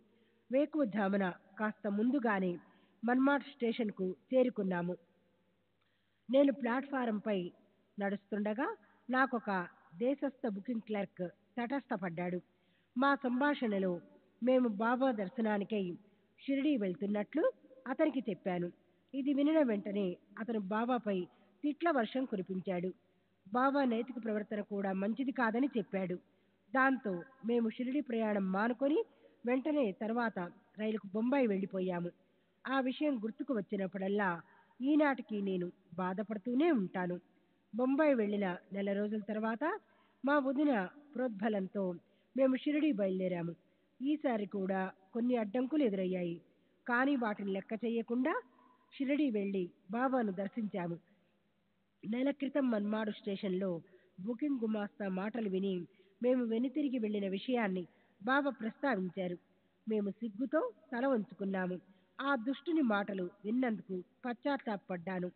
వేకువజామున కాస్త ముందుగానే మన్మాడ్ స్టేషన్కు చేరుకున్నాము. నేను ప్లాట్ఫారంపై నడుస్తుండగా నాకొక దేశస్థ బుకింగ్ క్లర్క్ తటస్థపడ్డాడు. మా సంభాషణలో మేము బాబా దర్శనానికై షిరిడీ వెళ్తున్నట్లు అతనికి చెప్పాను. ఇది వినిన వెంటనే అతను బాబాపై తిట్ల వర్షం కురిపించాడు. బాబా నైతిక ప్రవర్తన కూడా మంచిది కాదని చెప్పాడు. దాంతో మేము షిరిడీ ప్రయాణం మానుకొని వెంటనే తర్వాత రైలుకు బొంబాయి వెళ్ళిపోయాము. ఆ విషయం గుర్తుకు వచ్చినప్పుడల్లా ఈనాటికి నేను బాధపడుతూనే ఉంటాను. బొంబాయి వెళ్ళిన నెల రోజుల తర్వాత మా వదిన ప్రోద్బలంతో మేము షిరిడీ బయలుదేరాము. ఈసారి కూడా కొన్ని అడ్డంకులు ఎదురయ్యాయి. కానీ వాటిని లెక్క చేయకుండా షిరిడీ వెళ్ళి బాబాను దర్శించాము. నెల క్రితం మన్మాడు స్టేషన్లో బుకింగ్ గుమాస్తా మాటలు విని మేము వెనుతిరిగి వెళ్ళిన విషయాన్ని బాబా ప్రస్తావించారు. మేము సిగ్గుతో తల వంచుకున్నాము. ఆ దుష్టుని మాటలు విన్నందుకు పశ్చాత్తాపడ్డాను.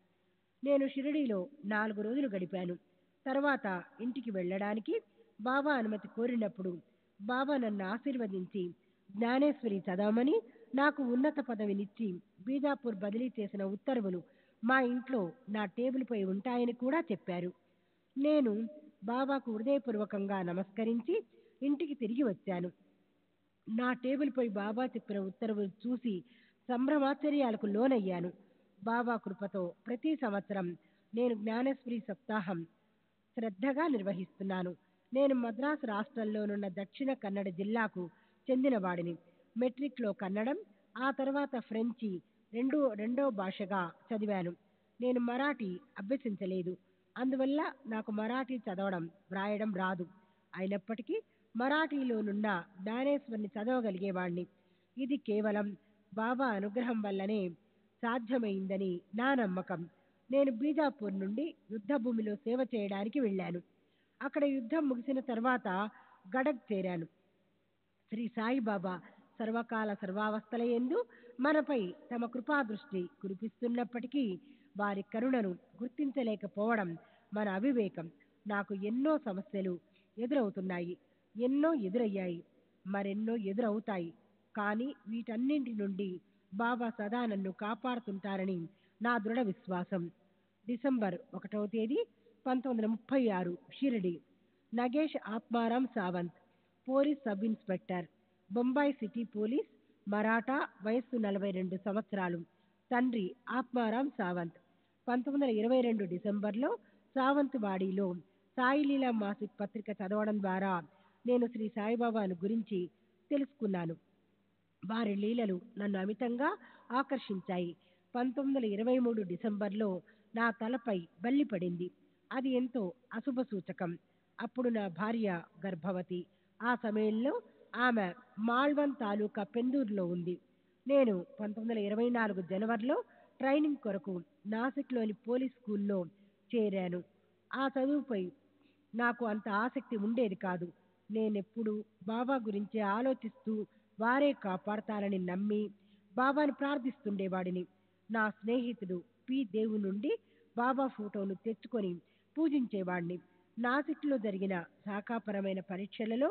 నేను షిరిడీలో 4 రోజులు గడిపాను. తర్వాత ఇంటికి వెళ్ళడానికి బాబా అనుమతి కోరినప్పుడు బాబా నన్ను ఆశీర్వదించి జ్ఞానేశ్వరి చదవమని, నాకు ఉన్నత పదవినిచ్చి బీజాపూర్ బదిలీ చేసిన ఉత్తర్వులు మా ఇంట్లో నా టేబుల్పై ఉంటాయని కూడా చెప్పారు. నేను బాబాకు హృదయపూర్వకంగా నమస్కరించి ఇంటికి తిరిగి వచ్చాను. నా టేబుల్పై బాబా చెప్పిన ఉత్తర్వులు చూసి సంభ్రమాశ్చర్యాలకు లోనయ్యాను. బాబా కృపతో ప్రతి సంవత్సరం నేను జ్ఞానేశ్వరి సప్తాహం శ్రద్ధగా నిర్వహిస్తున్నాను. నేను మద్రాసు రాష్ట్రంలోనున్న దక్షిణ కన్నడ జిల్లాకు చెందినవాడిని. మెట్రిక్లో కన్నడం, ఆ తర్వాత ఫ్రెంచి రెండో భాషగా చదివాను. నేను మరాఠీ అభ్యసించలేదు. అందువల్ల నాకు మరాఠీ చదవడం వ్రాయడం రాదు. అయినప్పటికీ మరాఠీలోనున్న జ్ఞానేశ్వరిని చదవగలిగేవాణ్ణి. ఇది కేవలం బాబా అనుగ్రహం వల్లనే సాధ్యమైందని నా నమ్మకం. నేను బీజాపూర్ నుండి యుద్ధ భూమిలో సేవ చేయడానికి వెళ్ళాను. అక్కడ యుద్ధం ముగిసిన తర్వాత గడక్ చేరాను. శ్రీ సాయిబాబా సర్వకాల సర్వావస్థల యందు మనపై తమ కృపాదృష్టి కురిపిస్తున్నప్పటికీ వారి కరుణను గుర్తించలేకపోవడం మన అవివేకం. నాకు ఎన్నో సమస్యలు ఎదురవుతున్నాయి, ఎన్నో ఎదురయ్యాయి, మరెన్నో ఎదురవుతాయి. కానీ వీటన్నింటి నుండి బాబా సదా నన్ను కాపాడుతుంటారని నా దృఢ విశ్వాసం. డిసెంబర్ 1వ తేదీ 1936 Shirdi. Nagesh Atmaram Sawant. Police sub inspector, Bombay city police, Maratha, వయస్సు 42 సంవత్సరాలు. తండ్రి ఆత్మారాం సావంత్. 1922 డిసెంబర్లో సావంత్వాడిలో సాయిలీలా మాసిక్ పత్రిక చదవడం ద్వారా నేను శ్రీ సాయిబాబాను గురించి తెలుసుకున్నాను. వారి లీలలు నన్ను అమితంగా ఆకర్షించాయి. 1923 డిసెంబర్లో నా తలపై బల్లి పడింది. అది ఎంతో అశుభ సూచకం. అప్పుడు నా భార్య గర్భవతి. ఆ సమయంలో ఆమె మాల్వన్ తాలూకా పెందూరులో ఉంది. నేను 1924 జనవరిలో ట్రైనింగ్ కొరకు నాసిక్లోని పోలీస్ స్కూల్లో చేరాను. ఆ చదువుపై నాకు అంత ఆసక్తి ఉండేది కాదు. నేనెప్పుడు బాబా గురించి ఆలోచిస్తూ వారే కాపాడతారని నమ్మి బాబాను ప్రార్థిస్తుండేవాడిని. నా స్నేహితుడు దేవు నుండి బాబా ఫోటోను తెచ్చుకొని పూజించేవాడిని. నాసిక్లో జరిగిన శాఖాపరమైన పరీక్షలలో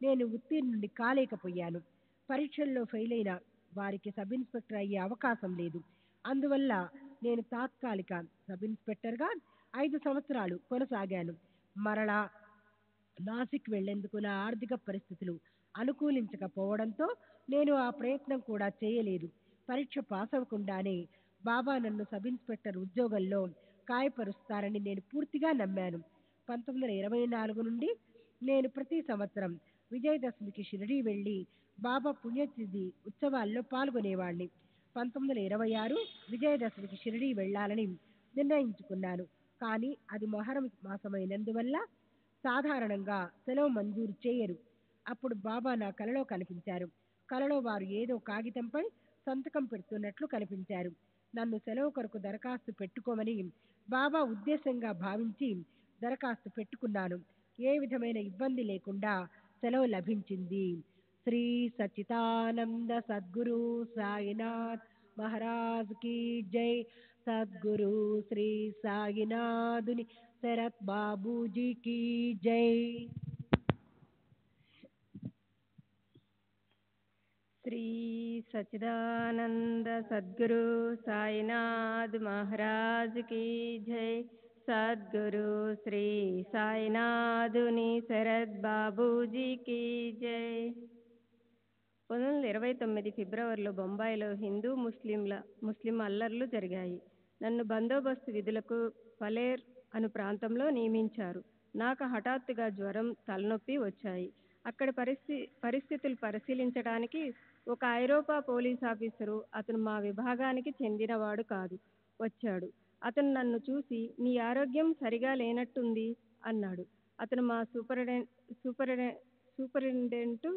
నేను ఉత్తీర్ణుని కాలేకపోయాను. పరీక్షల్లో ఫెయిల్ అయిన వారికి సబ్ ఇన్స్పెక్టర్ అయ్యే అవకాశం లేదు. అందువల్ల నేను తాత్కాలిక సబ్ ఇన్స్పెక్టర్గా 5 సంవత్సరాలు కొనసాగాను. మరలా నాసిక్ వెళ్లేందుకు నా ఆర్థిక పరిస్థితులు అనుకూలించకపోవడంతో నేను ఆ ప్రయత్నం కూడా చేయలేదు. పరీక్ష పాస్ అవ్వకుండానే బాబా నన్ను సబ్ ఇన్స్పెక్టర్ ఉద్యోగంలో ఖాయపరుస్తారని నేను పూర్తిగా నమ్మాను. 1924 నుండి నేను ప్రతి సంవత్సరం విజయదశమికి షిరిడీ వెళ్లి బాబా పుణ్యతిథి ఉత్సవాల్లో పాల్గొనేవాడిని. 1926 విజయదశమికి షిరిడీ వెళ్లాలని నిర్ణయించుకున్నాను. కానీ అది మొహరం మాసమైనందువల్ల సాధారణంగా సెలవు మంజూరు చేయరు. అప్పుడు బాబా నా కలలో కనిపించారు. కలలో వారు ఏదో కాగితంపై సంతకం పెడుతున్నట్లు కనిపించారు. నన్ను సెలవు కొరకు దరఖాస్తు పెట్టుకోమని బాబా ఉద్దేశంగా భావించి దరఖాస్తు పెట్టుకున్నాను. ఏ విధమైన ఇబ్బంది లేకుండా సెలవు లభించింది. శ్రీ సచ్చిదానంద సద్గురు సాయినాథ్ మహారాజ్ కీ జై. సద్గురు శ్రీ సాయినాథుని శరత్ బాబూజీ కీ జై. శ్రీ సచ్చిదానంద సద్గురు సాయినాథ్ మహారాజ్ కీ జై. సద్గురు శ్రీ సాయినాథుని శరత్ బాబూజీ కీ జై. 1929 ఫిబ్రవరిలో బొంబాయిలో హిందూ ముస్లిం అల్లర్లు జరిగాయి. నన్ను బందోబస్తు విధులకు పలేర్ అను ప్రాంతంలో నియమించారు. నాకు హఠాత్తుగా జ్వరం, తలనొప్పి వచ్చాయి. అక్కడ పరిస్థితులు పరిశీలించడానికి ఒక ఐరోపా పోలీస్ ఆఫీసరు, అతను మా విభాగానికి చెందినవాడు కాదు, వచ్చాడు. అతను నన్ను చూసి, నీ ఆరోగ్యం సరిగా లేనట్టుంది అన్నాడు. అతను మా సూపరింటెండెంట్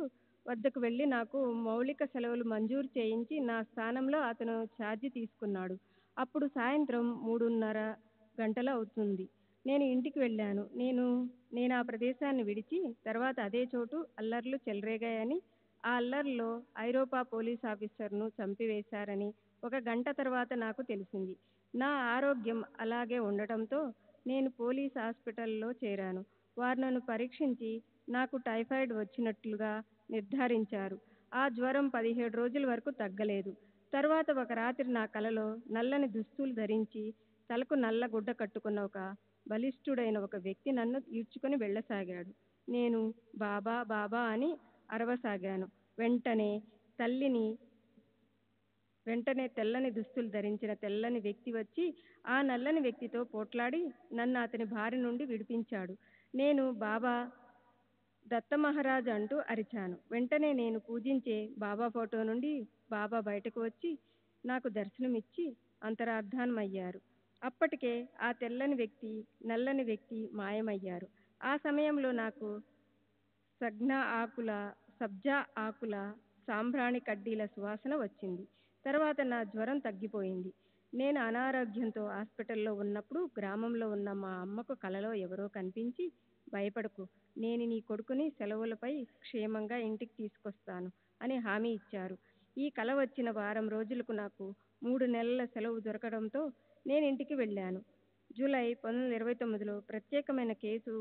వద్దకు వెళ్ళి నాకు మౌలిక సెలవులు మంజూరు చేయించి నా స్థానంలో అతను ఛార్జీ తీసుకున్నాడు. అప్పుడు సాయంత్రం 3:30 గంటలు అవుతుంది. నేను ఇంటికి వెళ్ళాను. నేను ఆ ప్రదేశాన్ని విడిచి తర్వాత అదే చోటు అల్లర్లు చెలరేగాయని, ఆ అల్లర్లో ఐరోపా పోలీస్ ఆఫీసర్ను చంపివేశారని 1 గంట తర్వాత నాకు తెలిసింది. నా ఆరోగ్యం అలాగే ఉండటంతో నేను పోలీస్ హాస్పిటల్లో చేరాను. వారు నన్ను పరీక్షించి నాకు టైఫాయిడ్ వచ్చినట్లుగా నిర్ధారించారు. ఆ జ్వరం 17 రోజుల వరకు తగ్గలేదు. తర్వాత ఒక రాత్రి నా కలలో నల్లని దుస్తులు ధరించి తలకు నల్ల గుడ్డ కట్టుకున్న ఒక బలిష్ఠుడైన ఒక వ్యక్తి నన్ను ఈడ్చుకొని వెళ్ళసాగాడు. నేను బాబా బాబా అని అరవసాగాను. వెంటనే తెల్లని దుస్తులు ధరించిన తెల్లని వ్యక్తి వచ్చి ఆ నల్లని వ్యక్తితో పోట్లాడి నన్ను అతని బారి నుండి విడిపించాడు. నేను బాబా దత్త మహారాజ్ అంటూ అరిచాను. వెంటనే నేను పూజించే బాబా ఫోటో నుండి బాబా బయటకు వచ్చి నాకు దర్శనమిచ్చి అంతరార్థానమయ్యారు. అప్పటికే ఆ తెల్లని వ్యక్తి, నల్లని వ్యక్తి మాయమయ్యారు. ఆ సమయంలో నాకు సబ్జా ఆకుల సాంబ్రాణి కడ్డీల సువాసన వచ్చింది. తర్వాత నా జ్వరం తగ్గిపోయింది. నేను అనారోగ్యంతో హాస్పిటల్లో ఉన్నప్పుడు గ్రామంలో ఉన్న మా అమ్మకు కలలో ఎవరో కనిపించి, భయపడకు, నేను నీ కొడుకుని సెలవులపై క్షేమంగా ఇంటికి తీసుకొస్తాను అని హామీ ఇచ్చారు. ఈ కల వచ్చిన వారం రోజులకు నాకు 3 నెలల సెలవు దొరకడంతో నేను ఇంటికి వెళ్ళాను. జూలై 1929లో ప్రత్యేకమైన కేసు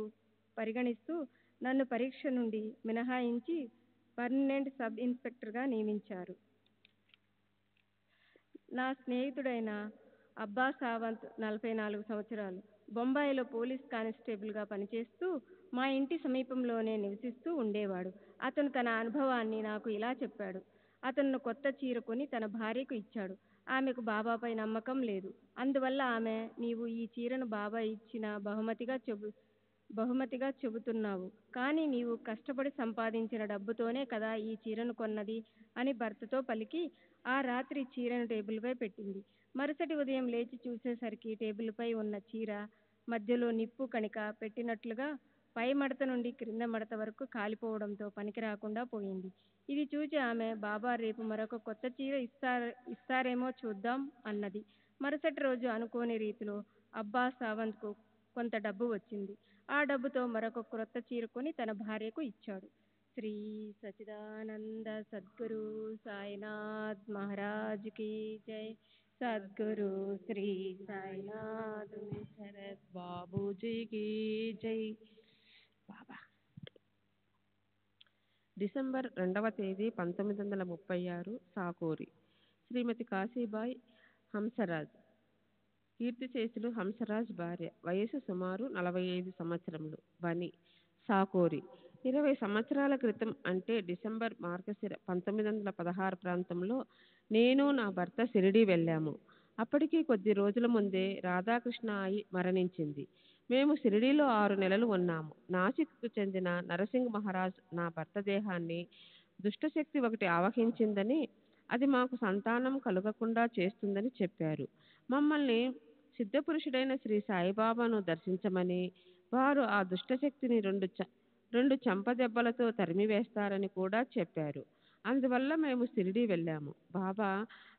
పరిగణిస్తూ నన్ను పరీక్ష నుండి మినహాయించి పర్మనెంట్ సబ్ ఇన్స్పెక్టర్గా నియమించారు. నా స్నేహితుడైన అబ్బా సావంత్ 44 సంవత్సరాలు బొంబాయిలో పోలీస్ కానిస్టేబుల్గా పనిచేస్తూ మా ఇంటి సమీపంలోనే నివసిస్తూ ఉండేవాడు. అతను తన అనుభవాన్ని నాకు ఇలా చెప్పాడు. అతను కొత్త చీర కొని తన భార్యకు ఇచ్చాడు. ఆమెకు బాబాపై నమ్మకం లేదు. అందువల్ల ఆమె, నీవు ఈ చీరను బాబా ఇచ్చిన బహుమతిగా చెబుతున్నావు, కానీ నీవు కష్టపడి సంపాదించిన డబ్బుతోనే కదా ఈ చీరను కొన్నది అని భర్తతో పలికి ఆ రాత్రి చీరను టేబుల్పై పెట్టింది. మరుసటి ఉదయం లేచి చూసేసరికి టేబుల్పై ఉన్న చీర మధ్యలో నిప్పు కణిక పెట్టినట్లుగా పై మడత నుండి క్రింద మడత వరకు కాలిపోవడంతో పనికి రాకుండా పోయింది. ఇది చూచి ఆమె, బాబా రేపు మరొక కొత్త చీర ఇస్తారేమో చూద్దాం అన్నది. మరుసటి రోజు అనుకోని రీతిలో అబ్బా సావంత్కు కొంత డబ్బు వచ్చింది. ఆ డబ్బుతో మరొక క్రొత్త చీర కొని తన భార్యకు ఇచ్చాడు. శ్రీ సచిదానంద సద్గురు సాయినాథ్ మహారాజ్ కి జై. సద్గురు శ్రీ సాయినాథ్ శరత్ బాబూజీకి జై. బాబా. డిసెంబర్ 2వ తేదీ 1936 సాకోరి. శ్రీమతి కాశీబాయ్ హంసరాజ్, కీర్తిశేషులు హంసరాజ్ భార్య. వయసు సుమారు 45 సంవత్సరములు. బని సాకోరి. 20 సంవత్సరాల క్రితం అంటే డిసెంబర్ మార్గశిర 1916 ప్రాంతంలో నేను నా భర్త షిరిడీ వెళ్ళాము. అప్పటికి కొద్ది రోజుల ముందే రాధాకృష్ణ అయి మరణించింది. మేము షిరిడీలో 6 నెలలు ఉన్నాము. నాసిక్కు చెందిన నరసింగ్ మహారాజ్ నా భర్త దేహాన్ని దుష్టశక్తి ఒకటి ఆవహించిందని, అది మాకు సంతానం కలగకుండా చేస్తుందని చెప్పారు. మమ్మల్ని సిద్ధపురుషుడైన శ్రీ సాయిబాబాను దర్శించమని, వారు ఆ దుష్టశక్తిని రెండు చెంపదెబ్బలతో తరిమివేస్తారని కూడా చెప్పారు. అందువల్ల మేము షిరిడీ వెళ్ళాము. బాబా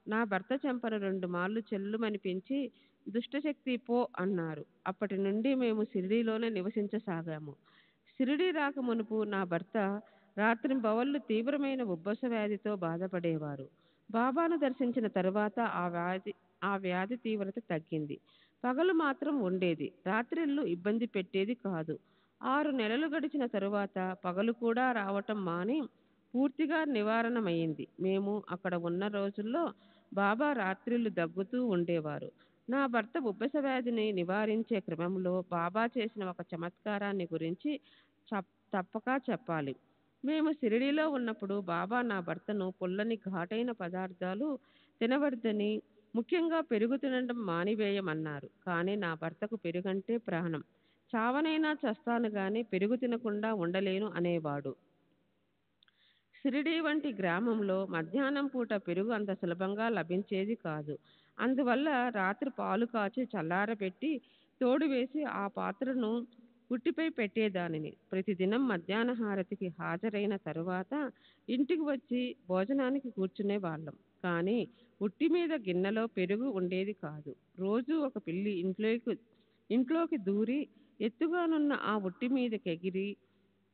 నా భర్త చెంపను 2 మార్లు చెల్లుమనిపించి దుష్టశక్తి పో అన్నారు. అప్పటి నుండి మేము షిరిడీలోనే నివసించసాగాము. షిరిడీ రాక మునుపు నా భర్త రాత్రింబవళ్ళు తీవ్రమైన ఉబ్బస వ్యాధితో బాధపడేవారు. బాబాను దర్శించిన తరువాత ఆ వ్యాధి తీవ్రత తగ్గింది. పగలు మాత్రం ఉండేది, రాత్రిళ్ళు ఇబ్బంది పెట్టేది కాదు. 6 నెలలు గడిచిన తరువాత పగలు కూడా రావటం మాని పూర్తిగా నివారణమైంది. మేము అక్కడ ఉన్న రోజుల్లో బాబా రాత్రిళ్ళు దగ్గుతూ ఉండేవారు. నా భర్త ఉబ్బస వ్యాధిని నివారించే క్రమంలో బాబా చేసిన ఒక చమత్కారాన్ని గురించి తప్పక చెప్పాలి. మేము షిరిడీలో ఉన్నప్పుడు బాబా నా భర్తను పుల్లని ఘాటైన పదార్థాలు తినవద్దని, ముఖ్యంగా పెరుగు తినడం మానివేయమన్నారు. కానీ నా భర్తకు పెరుగంటే ప్రాణం. చావనైనా చస్తాను గాని పెరుగు తినకుండా ఉండలేను అనేవాడు. షిరిడీ వంటి గ్రామంలో మధ్యాహ్నం పూట పెరుగు అంత సులభంగా లభించేది కాదు. అందువల్ల రాత్రి పాలు కాచి చల్లారబెట్టి తోడు వేసి ఆ పాత్రను ఉట్టిపై పెట్టేదానిని. ప్రతిదినం మధ్యాహ్న హారతికి హాజరైన తరువాత ఇంటికి వచ్చి భోజనానికి కూర్చునే వాళ్ళం. కానీ ఉట్టి మీద గిన్నెలో పెరుగు ఉండేది కాదు. రోజు ఒక పిల్లి ఇంట్లోకి దూరి ఎత్తుగానున్న ఆ ఉట్టి మీదకెగిరి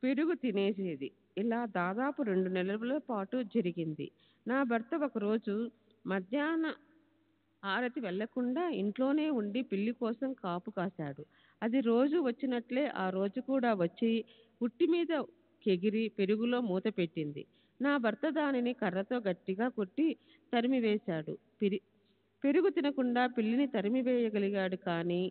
పెరుగు తినేసేది. ఇలా దాదాపు 2 నెలల పాటు జరిగింది. నా భర్త ఒకరోజు మధ్యాహ్న హారతి వెళ్లకుండా ఇంట్లోనే ఉండి పిల్లి కోసం కాపు కాశాడు. అది రోజు వచ్చినట్లే ఆ రోజు కూడా వచ్చి ఉట్టి మీద కెగిరి పెరుగులో మూత పెట్టింది. నా భర్త దానిని కర్రతో గట్టిగా కొట్టి తరిమివేశాడు. పెరుగు తినకుండా పిల్లిని తరిమివేయగలిగాడు. కానీ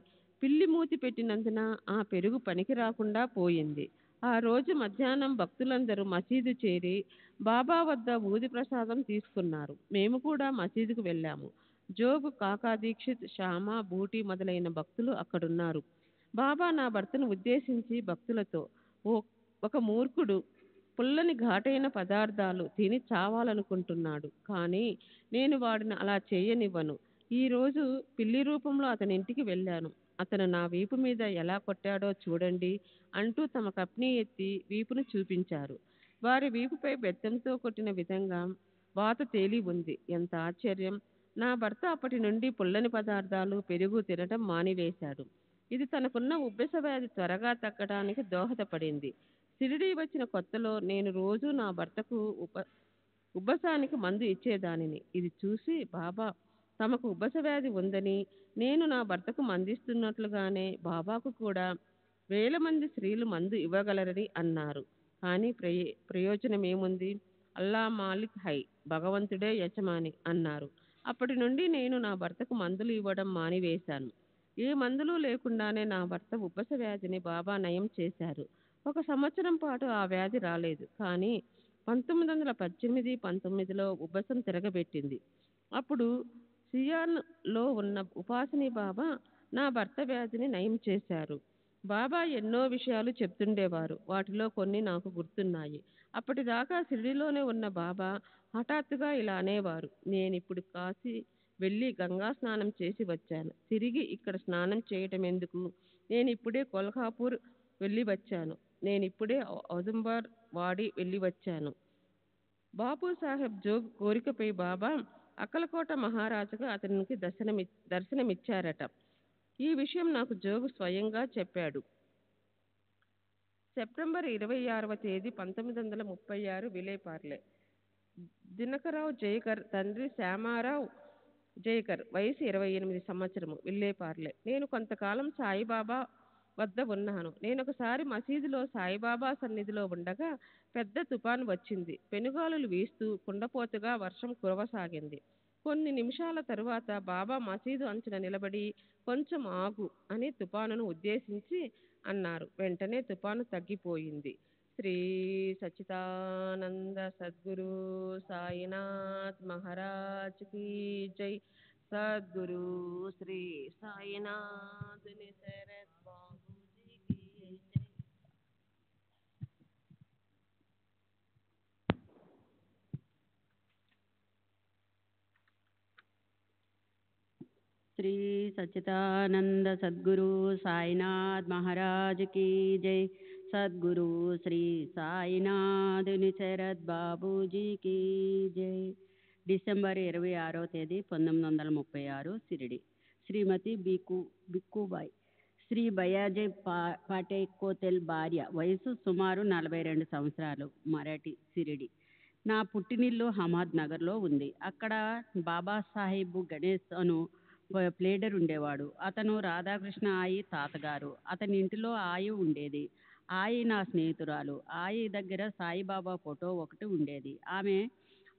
పిల్లి మూతి పెట్టినందున ఆ పెరుగు పనికి రాకుండా పోయింది. ఆ రోజు మధ్యాహ్నం భక్తులందరూ మసీదు చేరి బాబా వద్ద ఊది ప్రసాదం తీసుకున్నారు. మేము కూడా మసీదుకు వెళ్ళాము. జోగు, కాకా దీక్షిత్, శ్యామ, బూటి మొదలైన భక్తులు అక్కడున్నారు. బాబా నా భర్తను ఉద్దేశించి భక్తులతో, ఒక మూర్ఖుడు పుల్లని ఘాటైన పదార్థాలు తిని చావాలనుకుంటున్నాడు, కానీ నేను వాడిని అలా చేయనివ్వను. ఈరోజు పిల్లి రూపంలో అతని ఇంటికి వెళ్ళాను. అతను నా వీపు మీద ఎలా కొట్టాడో చూడండి అంటూ తమ కప్ని ఎత్తి వీపును చూపించారు. వారి వీపుపై బెత్తంతో కొట్టిన విధంగా వాత తేలి ఉంది. ఎంత ఆశ్చర్యం! నా భర్త అప్పటి నుండి పుల్లని పదార్థాలు, పెరుగు తినటం మానివేశాడు. ఇది తనకున్న ఉబ్బస వ్యాధి త్వరగా తగ్గడానికి దోహదపడింది. షిరిడీ వచ్చిన కొత్తలో నేను రోజు నా భర్తకు ఉబ్బసానికి మందు ఇచ్చేదానిని. ఇది చూసి బాబా తమకు ఉబ్బస వ్యాధి ఉందని, నేను నా భర్తకు మందిస్తున్నట్లుగానే బాబాకు కూడా వేల మంది స్త్రీలు మందు ఇవ్వగలరని అన్నారు. కానీ ప్రయోజనమేముంది? అల్లా మాలిక్ హై, భగవంతుడే యజమాని అన్నారు. అప్పటి నుండి నేను నా భర్తకు మందులు ఇవ్వడం మానివేశాను. ఏ మందులు లేకుండానే నా భర్త ఉబ్బస వ్యాధిని బాబా నయం చేశారు. 1 సంవత్సరం పాటు ఆ వ్యాధి రాలేదు. కానీ 1918, 19లో ఉబ్బసం తిరగబెట్టింది. అప్పుడు సియాన్‌లో ఉన్న ఉపాసిని బాబా నా భర్త వ్యాధిని నయం చేశారు. బాబా ఎన్నో విషయాలు చెప్తుండేవారు. వాటిలో కొన్ని నాకు గుర్తున్నాయి. అప్పటిదాకా షిరిడీలోనే ఉన్న బాబా హఠాత్తుగా ఇలా అనేవారు: నేనిప్పుడు కాశీ వెళ్ళి గంగా స్నానం చేసి వచ్చాను. తిరిగి ఇక్కడ స్నానం చేయటం ఎందుకు? నేనిప్పుడే కొల్హాపూర్ వెళ్ళి వచ్చాను. నేనిప్పుడే ఔదుంబర్ వాడి వెళ్ళి వచ్చాను. బాపు సాహెబ్ జోగ్ కోరికపై బాబా అక్కలకోట మహారాజుగా అతనికి దర్శనమిచ్చారట. ఈ విషయం నాకు జోగు స్వయంగా చెప్పాడు. సెప్టెంబర్ 26వ తేదీ 1936 విలేపార్లే. దినకరావు జైకర్ తండ్రి శ్యామారావు జైకర్, వయసు 28 సంవత్సరము, విల్లేపార్లే. నేను కొంతకాలం సాయిబాబా వద్ద ఉన్నాను. నేనొకసారి మసీదులో సాయిబాబా సన్నిధిలో ఉండగా పెద్ద తుఫాను వచ్చింది. పెనుగాలులు వీస్తూ కుండపోతగా వర్షం కురవసాగింది. కొన్ని నిమిషాల తరువాత బాబా మసీదు అంచున నిలబడి కొంచెం ఆగు అని తుఫానును ఉద్దేశించి అన్నారు. వెంటనే తుఫాను తగ్గిపోయింది. శ్రీ సచ్చిదానంద సద్గురు సాయినాథ్ మహారాజ్ కీ జై. సద్గురు శ్రీ సాయినాథ్ నిసరత్ బాబూజీ కీ జై. శ్రీ సచ్చిదానంద సద్గురు సాయినాథ్ మహారాజ్ కీ జై. సద్గురు శ్రీ సాయినాథ్ నిసరత్ బాబూజీ కీ జై. డిసెంబర్ 26వ తేదీ 1936 షిరిడి. శ్రీమతి బిక్కుబాయ్, శ్రీ బయాజీ పాటే కోతెల్ భార్య, వయసు సుమారు 42 సంవత్సరాలు, మరాఠీ, షిరిడి. నా పుట్టినిల్లు అహ్మద్ నగర్లో ఉంది. అక్కడ బాబాసాహెబ్ గణేష్ అను ప్లేడర్ ఉండేవాడు. అతను రాధాకృష్ణ ఆయి తాతగారు. అతని ఇంటిలో ఆయి ఉండేది. ఆయి నా స్నేహితురాలు. ఆయి దగ్గర సాయిబాబా ఫోటో ఒకటి ఉండేది. ఆమె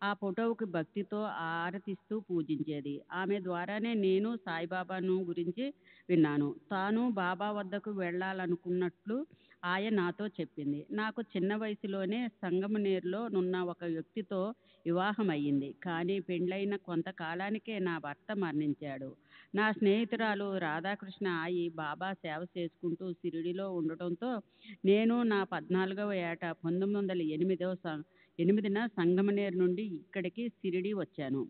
ఆ ఫోటోకి భక్తితో ఆరతిస్తూ పూజించేది. ఆమె ద్వారానే నేను సాయిబాబాను గురించి విన్నాను. తాను బాబా వద్దకు వెళ్ళాలనుకున్నట్లు ఆయ నాతో చెప్పింది. నాకు చిన్న వయసులోనే సంగమనేరులో నున్న ఒక వ్యక్తితో వివాహం అయ్యింది. కానీ పెండ్లైన కొంతకాలానికే నా భర్త మరణించాడు. నా స్నేహితురాలు రాధాకృష్ణ ఆయి బాబా సేవ చేసుకుంటూ షిరిడిలో ఉండటంతో నేను నా 14వ ఏట 1908న సంగమనేరు నుండి ఇక్కడికి షిరిడి వచ్చాను.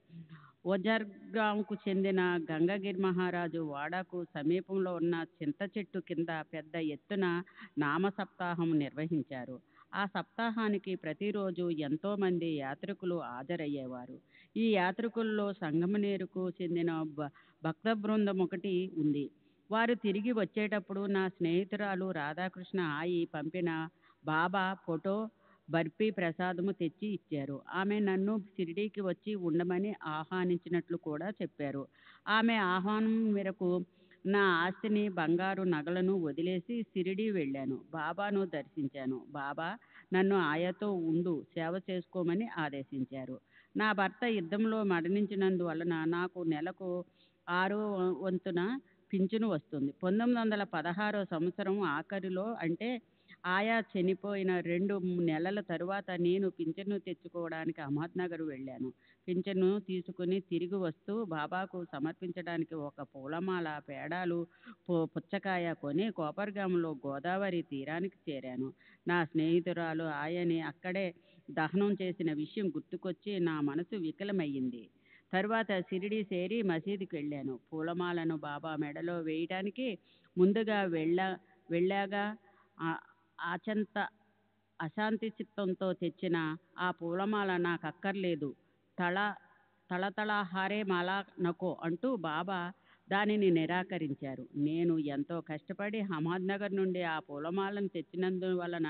ఓజర్గాంకు చెందిన గంగాగిరి మహారాజు వాడాకు సమీపంలో ఉన్న చింత చెట్టు కింద పెద్ద ఎత్తున నామ సప్తాహం నిర్వహించారు. ఆ సప్తాహానికి ప్రతిరోజు ఎంతోమంది యాత్రికులు హాజరయ్యేవారు. ఈ యాత్రికుల్లో సంగమనేరుకు చెందిన భక్త బృందం ఒకటి ఉంది. వారు తిరిగి వచ్చేటప్పుడు నా స్నేహితురాలు రాధాకృష్ణ ఆయి పంపిన బాబా ఫోటో, బర్ఫీ ప్రసాదము తెచ్చి ఇచ్చారు. ఆమె నన్ను షిరిడీకి వచ్చి ఉండమని ఆహ్వానించినట్లు కూడా చెప్పారు. ఆమె ఆహ్వానం మేరకు నా ఆస్తిని, బంగారు నగలను వదిలేసి షిరిడీ వెళ్ళాను. బాబాను దర్శించాను. బాబా నన్ను ఆయతో ఉండు, సేవ చేసుకోమని ఆదేశించారు. నా భర్త యుద్ధంలో మరణించినందువలన నాకు నెలకు 6వ వంతున పింఛను వస్తుంది. 1916వ సంవత్సరం ఆఖరిలో, అంటే ఆయా చనిపోయిన 2 నెలల తరువాత నేను పింఛను తెచ్చుకోవడానికి అహ్మద్నగర్ వెళ్ళాను. పింఛను తీసుకుని తిరిగి వస్తూ బాబాకు సమర్పించడానికి ఒక పూలమాల, పేడాలు, పుచ్చకాయ కొని కోపర్గాంలో గోదావరి తీరానికి చేరాను. నా స్నేహితురాలు ఆయని అక్కడే దహనం చేసిన విషయం గుర్తుకొచ్చి నా మనసు వికలమయ్యింది. తరువాత షిరిడి చేరి మసీదుకి వెళ్ళాను. పూలమాలను బాబా మెడలో వేయటానికి ముందుగా వెళ్ళాగా అశాంతి చిత్తంతో తెచ్చిన ఆ పూలమాల నాకు అక్కర్లేదు, తళతళహారే మాలా నకో అంటూ బాబా దానిని నిరాకరించారు. నేను ఎంతో కష్టపడి అహ్మద్నగర్ నుండి ఆ పూలమాలను తెచ్చినందువలన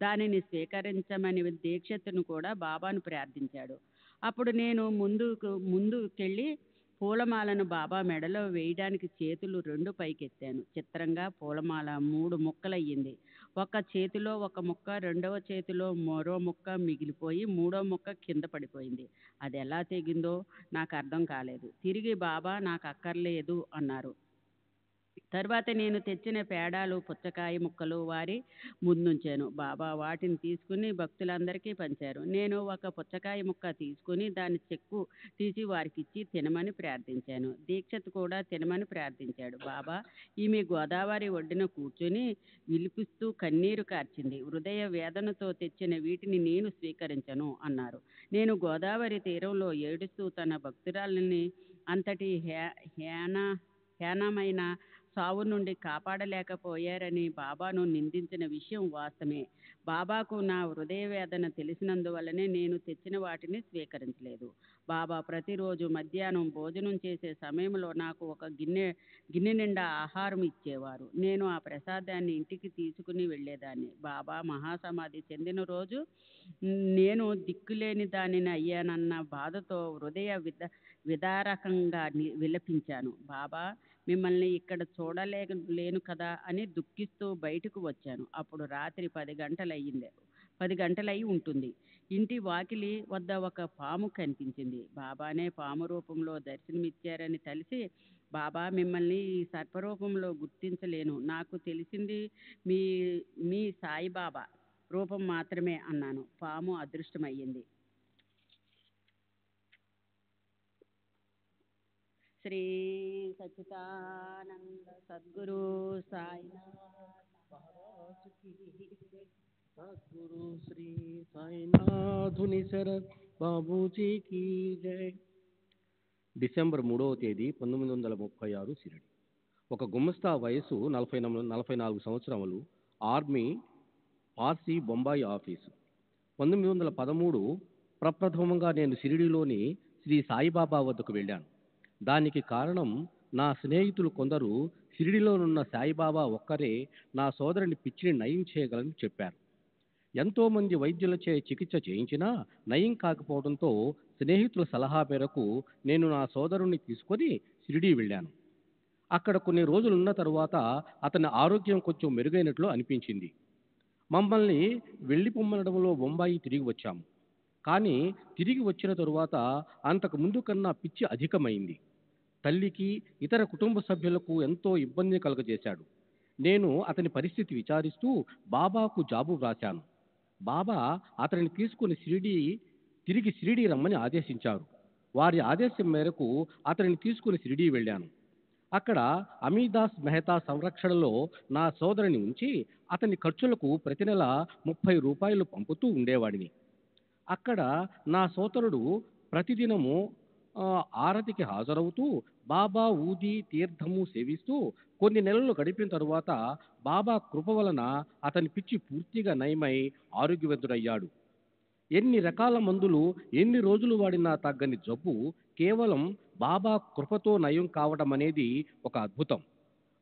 దానిని స్వీకరించమని దీక్షితును కూడా బాబాను ప్రార్థించాడు. అప్పుడు నేను ముందుకెళ్ళి పూలమాలను బాబా మెడలో వేయడానికి చేతులు 2 పైకెత్తాను. చిత్రంగా పూలమాల 3 ముక్కలయ్యింది. ఒక చేతిలో ఒక ముక్క, రెండవ చేతిలో మరో ముక్క మిగిలిపోయి 3వ ముక్క కింద పడిపోయింది. అది ఎలా తెగిందో నాకు అర్థం కాలేదు. తిరిగి బాబా నాకు అక్కర్లేదు అన్నారు. తర్వాత నేను తెచ్చిన పేడాలు పుచ్చకాయ ముక్కలు వారి ముందుంచాను. బాబా వాటిని తీసుకుని భక్తులందరికీ పంచారు. నేను ఒక పుచ్చకాయ ముక్క తీసుకుని దాని చెక్కు తీసి వారికిచ్చి తినమని ప్రార్థించాను. దీక్షత్ కూడా తినమని ప్రార్థించాడు. బాబా ఈమె గోదావరి ఒడ్డున కూర్చొని విలిపిస్తూ కన్నీరు కార్చింది. హృదయ వేదనతో తెచ్చిన వీటిని నేను స్వీకరించను అన్నారు. నేను గోదావరి తీరంలో ఏడుస్తూ తన భక్తురాలని అంతటి హేనమైన సావు నుండి కాపాడలేకపోయారని బాబాను నిందించిన విషయం వాస్తవమే. బాబాకు నా హృదయ వేదన తెలిసినందువల్లనే నేను తెచ్చిన వాటిని స్వీకరించలేదు. బాబా ప్రతిరోజు మధ్యాహ్నం భోజనం చేసే సమయంలో నాకు ఒక గిన్నె నిండా ఆహారం ఇచ్చేవారు. నేను ఆ ప్రసాదాన్ని ఇంటికి తీసుకుని వెళ్ళేదాన్ని. బాబా మహాసమాధి చెందిన రోజు నేను దిక్కులేని దానిని అయ్యానన్న బాధతో హృదయ విదారకంగా విలపించాను. బాబా మిమ్మల్ని ఇక్కడ చూడలేను కదా అని దుఃఖిస్తూ బయటకు వచ్చాను. అప్పుడు రాత్రి 10 గంటలై ఉంటుంది. ఇంటి వాకిలి వద్ద ఒక పాము కనిపించింది. బాబానే పాము రూపంలో దర్శనమిచ్చారని తెలిసి, బాబా మిమ్మల్ని ఈ సర్పరూపంలో గుర్తించలేను, నాకు తెలిసింది మీ సాయిబాబా రూపం మాత్రమే అన్నాను. పాము అదృష్టమయ్యింది. శ్రీ సచ్చిదానంద సద్గురు సాయినాథ్ महाराज की सद्गुरु श्री साईनाथुनि शरण बाबूजी की जय. డిసెంబర్ 3వ తేదీ 1936 సిరిడి. ఒక గుమస్తా వయసు 44 సంవత్సరములు. Army Parsi Bombay office. 1913 ప్రప్రథమంగా నేను షిరిడీలోని శ్రీ సాయిబాబా వద్దకు వెళ్ళాను. దానికి కారణం నా స్నేహితులు కొందరు షిరిడీలోనున్న సాయిబాబా ఒక్కరే నా సోదరుని పిచ్చిని నయం చేయగలని చెప్పారు. ఎంతోమంది వైద్యులచే చికిత్స చేయించినా నయం కాకపోవడంతో స్నేహితుల సలహా మేరకు నేను నా సోదరుణ్ణి తీసుకొని షిరిడీ వెళ్ళాను. అక్కడ కొన్ని రోజులున్న తరువాత అతని ఆరోగ్యం కొంచెం మెరుగైనట్లు అనిపించింది. మమ్మల్ని వెళ్ళిపొమ్మనడంలో బొంబాయి తిరిగి వచ్చాము. కానీ తిరిగి వచ్చిన తరువాత అంతకు ముందు కన్నా పిచ్చి అధికమైంది. తల్లికి ఇతర కుటుంబ సభ్యులకు ఎంతో ఇబ్బంది కలుగజేశాడు. నేను అతని పరిస్థితి విచారిస్తూ బాబాకు జాబు వ్రాశాను. బాబా అతనిని తీసుకుని తిరిగి షిరిడీ రమ్మని ఆదేశించారు. వారి ఆదేశం మేరకు అతనిని తీసుకుని షిరిడీ వెళ్ళాను. అక్కడ అమీదాస్ మెహతా సంరక్షణలో నా సోదరుని ఉంచి అతని ఖర్చులకు ప్రతి నెల 30 రూపాయలు పంపుతూ ఉండేవాడిని. అక్కడ నా సోదరుడు ప్రతిదినము ఆరతికి హాజరవుతూ బాబా ఊది తీర్థము సేవిస్తూ కొన్ని నెలలు గడిపిన తరువాత బాబా కృప వలన అతని పిచ్చి పూర్తిగా నయమై ఆరోగ్యవంతుడయ్యాడు. ఎన్ని రకాల మందులు ఎన్ని రోజులు వాడినా తగ్గని జబ్బు కేవలం బాబా కృపతో నయం కావడం అనేది ఒక అద్భుతం.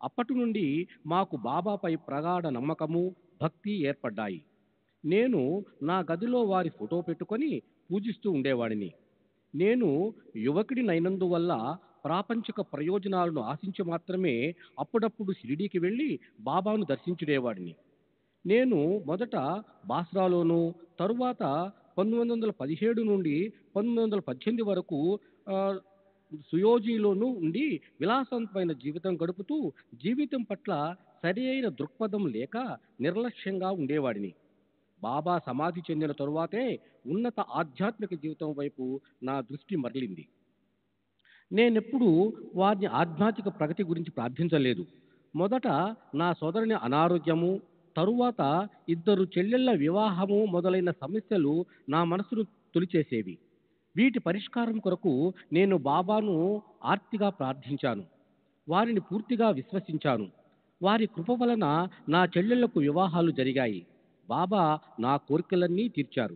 అప్పటి నుండి మాకు బాబాపై ప్రగాఢ నమ్మకము భక్తి ఏర్పడ్డాయి. నేను నా గదిలో వారి ఫోటో పెట్టుకొని పూజిస్తూ ఉండేవాడిని. నేను యువకుడినైనందువల్ల ప్రాపంచిక ప్రయోజనాలను ఆశించి మాత్రమే అప్పుడప్పుడు షిరిడీకి వెళ్ళి బాబాను దర్శించుడేవాడిని. నేను మొదట బాస్రాలోను, తరువాత 1917 నుండి 1918 వరకు సుయోజీలోనూ ఉండి విలాసవంతమైన జీవితం గడుపుతూ జీవితం పట్ల సరి అయిన దృక్పథం లేక నిర్లక్ష్యంగా ఉండేవాడిని. బాబా సమాధి చెందిన తరువాతే ఉన్నత ఆధ్యాత్మిక జీవితం వైపు నా దృష్టి మరలింది. నేనెప్పుడు వారిని ఆధ్యాత్మిక ప్రగతి గురించి ప్రార్థించలేదు. మొదట నా సోదరుని అనారోగ్యము, తరువాత 2 చెల్లెళ్ల వివాహము మొదలైన సమస్యలు నా మనసును తొలిచేసేవి. వీటి పరిష్కారం కొరకు నేను బాబాను ఆర్తిగా ప్రార్థించాను. వారిని పూర్తిగా విశ్వసించాను. వారి కృప వలన నా చెల్లెళ్లకు వివాహాలు జరిగాయి. బాబా నా కోరికలన్నీ తీర్చారు.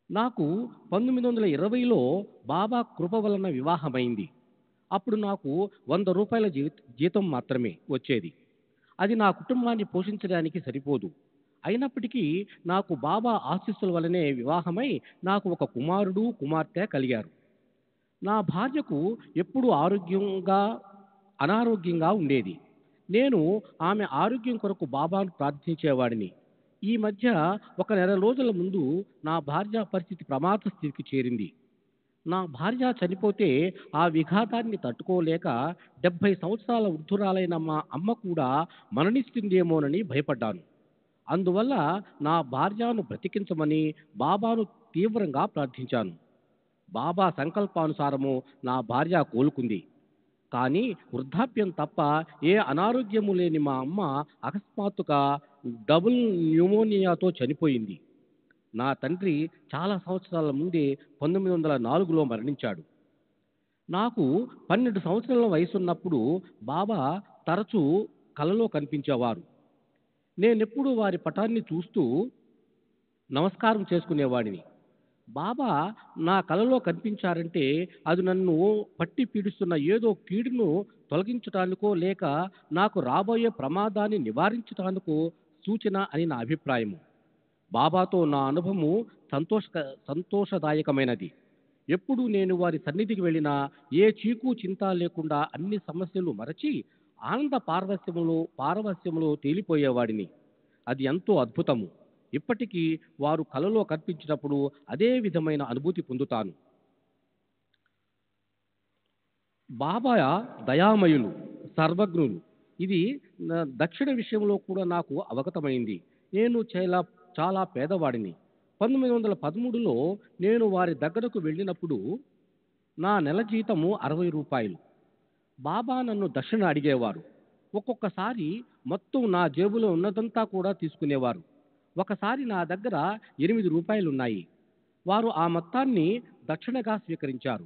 నాకు 1920లో బాబా కృప వలన వివాహమైంది. అప్పుడు నాకు 100 రూపాయల జీతం మాత్రమే వచ్చేది. అది నా కుటుంబాన్ని పోషించడానికి సరిపోదు. అయినప్పటికీ నాకు బాబా ఆశీస్సుల వలనే వివాహమై నాకు ఒక కుమారుడు కుమార్తె కలిగారు. నా భార్యకు ఎప్పుడూ అనారోగ్యంగా ఉండేది. నేను ఆమె ఆరోగ్యం కొరకు బాబాను ప్రార్థించేవాడిని. ఈ మధ్య ఒక నెల రోజుల ముందు నా భార్య పరిస్థితి ప్రమాద స్థితికి చేరింది. నా భార్య చనిపోతే ఆ విఘాతాన్ని తట్టుకోలేక 70 సంవత్సరాల వృద్ధురాలైన మా అమ్మ కూడా మరణిస్తుందేమోనని భయపడ్డాను. అందువల్ల నా భార్యను బ్రతికించమని బాబాను తీవ్రంగా ప్రార్థించాను. బాబా సంకల్పానుసారము నా భార్య కోలుకుంది. కానీ వృద్ధాప్యం తప్ప ఏ అనారోగ్యము లేని మా అమ్మ అకస్మాత్తుగా డబుల్ న్యూమోనియాతో చనిపోయింది. నా తండ్రి చాలా సంవత్సరాల ముందే 1904లో మరణించాడు. నాకు 12 సంవత్సరాల వయసున్నప్పుడు బాబా తరచూ కలలో కనిపించేవారు. నేనెప్పుడూ వారి పటాన్ని చూస్తూ నమస్కారం చేసుకునేవాడిని. బాబా నా కలలో కనిపించారంటే అది నన్ను పట్టి పీడిస్తున్న ఏదో కీడును తొలగించటానికో లేక నాకు రాబోయే ప్రమాదాన్ని నివారించటానికో సూచన అని నా అభిప్రాయము. బాబాతో నా అనుభవము సంతోషదాయకమైనది. ఎప్పుడు నేను వారి సన్నిధికి వెళ్ళినా ఏ చీకు చింత లేకుండా అన్ని సమస్యలు మరచి ఆనంద పారవస్యములో తేలిపోయేవాడిని. అది ఎంతో అద్భుతము. ఇప్పటికీ వారు కలలో కనిపించినప్పుడు అదే విధమైన అనుభూతి పొందుతాను. బాబా దయామయులు, సర్వజ్ఞులు. ఇది దక్షిణ విషయంలో కూడా నాకు అవగతమైంది. నేను చాలా పేదవాడిని. 1913లో నేను వారి దగ్గరకు వెళ్ళినప్పుడు నా నెల జీతము 60 రూపాయలు. బాబా నన్ను దక్షిణ అడిగేవారు. ఒక్కొక్కసారి మొత్తం నా జేబులో ఉన్నదంతా కూడా తీసుకునేవారు. ఒకసారి నా దగ్గర 8 రూపాయలున్నాయి. వారు ఆ మొత్తాన్ని దక్షిణగా స్వీకరించారు.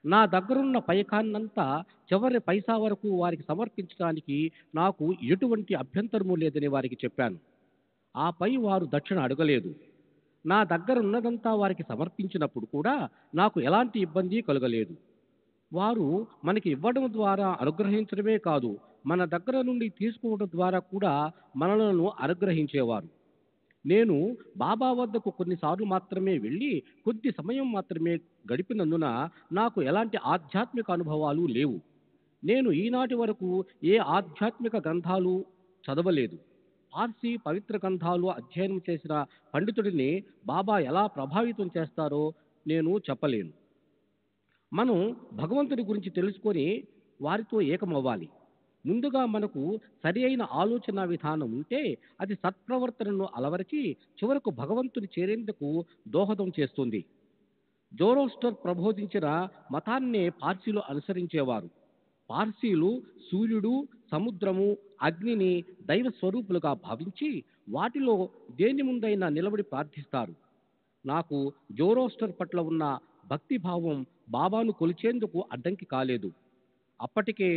నా దగ్గరున్న పైకాన్నంతా చివరి పైసా వరకు వారికి సమర్పించడానికి నాకు ఎటువంటి అభ్యంతరము లేదని వారికి చెప్పాను. ఆపై వారు దక్షిణ అడగలేదు. నా దగ్గర ఉన్నదంతా వారికి సమర్పించినప్పుడు కూడా నాకు ఎలాంటి ఇబ్బంది కలగలేదు. వారు మనకి ఇవ్వడం ద్వారా అనుగ్రహించడమే కాదు, మన దగ్గర నుండి తీసుకోవడం ద్వారా కూడా మనలను అనుగ్రహించేవారు. నేను బాబా వద్దకు కొన్నిసార్లు మాత్రమే వెళ్ళి కొద్ది సమయం మాత్రమే గడిపినందున నాకు ఎలాంటి ఆధ్యాత్మిక అనుభవాలు లేవు. నేను ఈనాటి వరకు ఏ ఆధ్యాత్మిక గ్రంథాలు చదవలేదు. పార్సీ పవిత్ర గ్రంథాలు అధ్యయనం చేసిన పండితుడిని బాబా ఎలా ప్రభావితం చేస్తారో నేను చెప్పలేను. మనం భగవంతుడి గురించి తెలుసుకొని వారితో ఏకమవ్వాలి. ముందుగా మనకు సరి అయిన ఆలోచన విధానం ఉంటే అది సత్ప్రవర్తనను అలవరిచి చివరకు భగవంతుని చేరేందుకు దోహదం చేస్తుంది. జోరోస్టర్ ప్రబోధించిన మతాన్నే పార్సీలు అనుసరించేవారు. పార్సీలు సూర్యుడు, సముద్రము, అగ్నిని దైవ స్వరూపులుగా భావించి వాటిలో దేని ముందైనా నిలబడి ప్రార్థిస్తారు. నాకు జోరోస్టర్ పట్ల ఉన్న భక్తిభావం బాబాను కొలిచేందుకు అడ్డంకి కాలేదు. అప్పటికే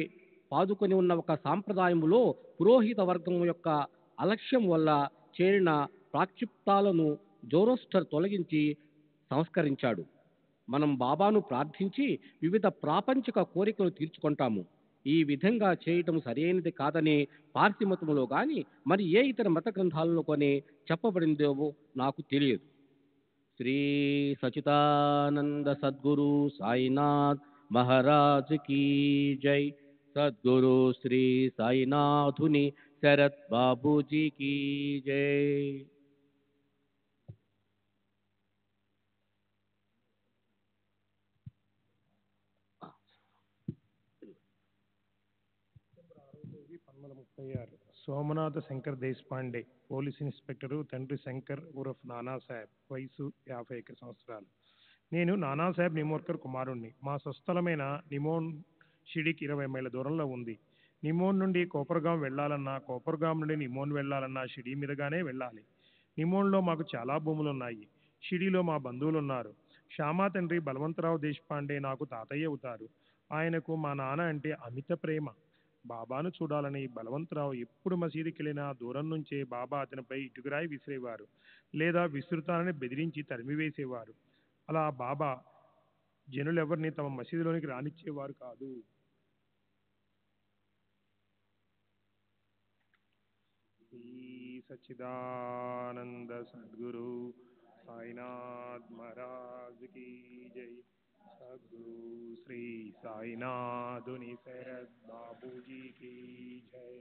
పాదుకొని ఉన్న ఒక సాంప్రదాయములో పురోహిత వర్గం యొక్క అలక్ష్యం వల్ల చేరిన ప్రాక్షిప్తాలను జోరోస్టర్ తొలగించి సంస్కరించాడు. మనం బాబాను ప్రార్థించి వివిధ ప్రాపంచిక కోరికలు తీర్చుకుంటాము. ఈ విధంగా చేయటం సరైనది కాదని పార్సీ మతములో కానీ మరి ఏ ఇతర మత గ్రంథాలలో కానీ చెప్పబడిందేవో నాకు తెలియదు. శ్రీ సచిదానంద సద్గురు సాయినాథ్ మహారాజ్ కీ జై. సద్గురు శ్రీ సాయినాథుని శరత్ బాబూజీ కీ జై. Somnath Shankar Deshpande, police inspector. తండ్రి శంకర్ ఉరఫ్ నానాసాహెబ్, వయసు 51 సంవత్సరాలు. నేను నానాసాహెబ్ నిమోన్కర్ కుమారుణ్ణి. మా స్వస్థలమైన నిమోన్ షిడికి 20 మైళ్ళ దూరంలో ఉంది. నిమోన్ నుండి కోపర్గాం వెళ్ళాలన్నా, కోపర్గాం నుండి నిమోన్ వెళ్ళాలన్నా షిడి మీదుగానే వెళ్ళాలి. నిమోన్లో మాకు చాలా భూములు ఉన్నాయి. షిడిలో మా బంధువులు ఉన్నారు. శ్యామా తండ్రి బలవంతరావు దేశపాండే నాకు తాతయ్య అవుతారు. ఆయనకు మా నాన్న అంటే అమిత ప్రేమ. బాబాను చూడాలని బలవంతరావు ఎప్పుడు మసీదుకి వెళ్ళినా దూరం నుంచే బాబా అతనిపై ఇటుకరాయి విసిరేవారు, లేదా విసురుతానని బెదిరించి తరిమివేసేవారు. అలా బాబా జనులెవరిని తమ మసీదులోనికి రానిచ్చేవారు కాదు. సచ్చిదానంద సద్గురు సాయినాథ్ మహారాజ్ కీ జై. సద్గురు శ్రీ సాయినాథుని శరత్ బాబూజీ కీ జై.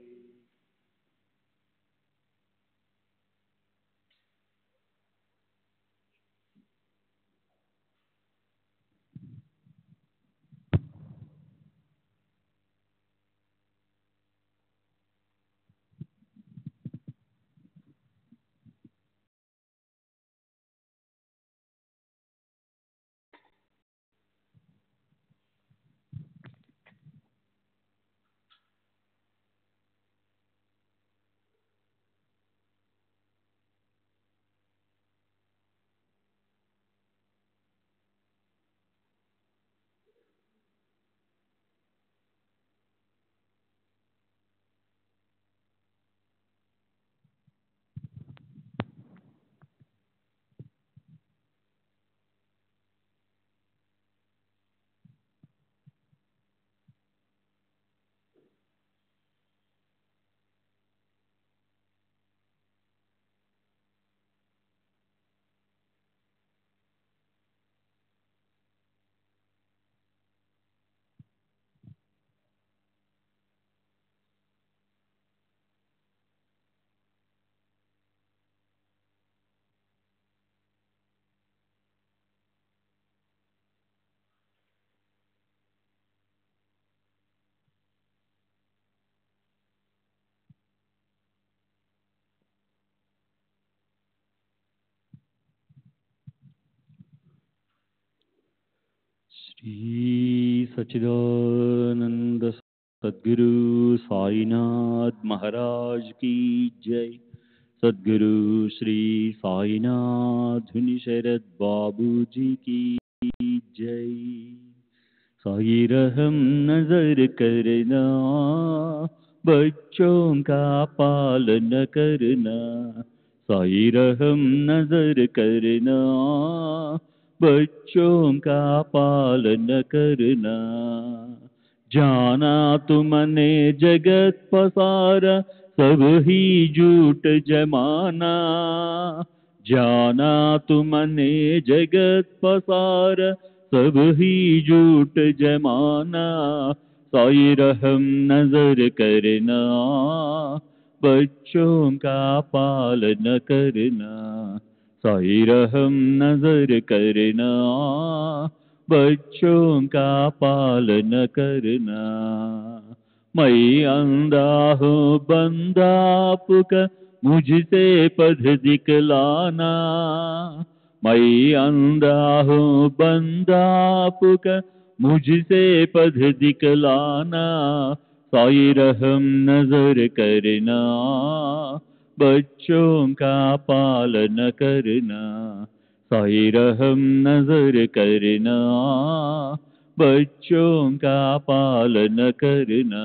श्री सच्चिदानंद सद्गुरु साईनाथ महाराज की जय। सद्गुरु श्री साईनाथ शरद बाबू जी की जय। साई रहम नजर करना, बच्चों का पालन करना। साई रहम नजर करना, बच्चों का पालन करना। जाना तुमने जगत पसारा, सब ही झूठ जमाना। जाना तुमने जगत पसारा, सब ही झूठ जमाना। साई रहम नजर करना, बच्चों का पालन करना। साई रहम नजर करना, बच्चों का पालन करना। मैं अंधा हूँ बंदा आपका, मुझसे पथ दिखलाना। मैं अंधा हूँ बंदा आपका, मुझसे पथ दिखलाना। साई रहम नजर करना, बच्चों का पालन करना। साई रहम नजर करना, बच्चों का पालन करना।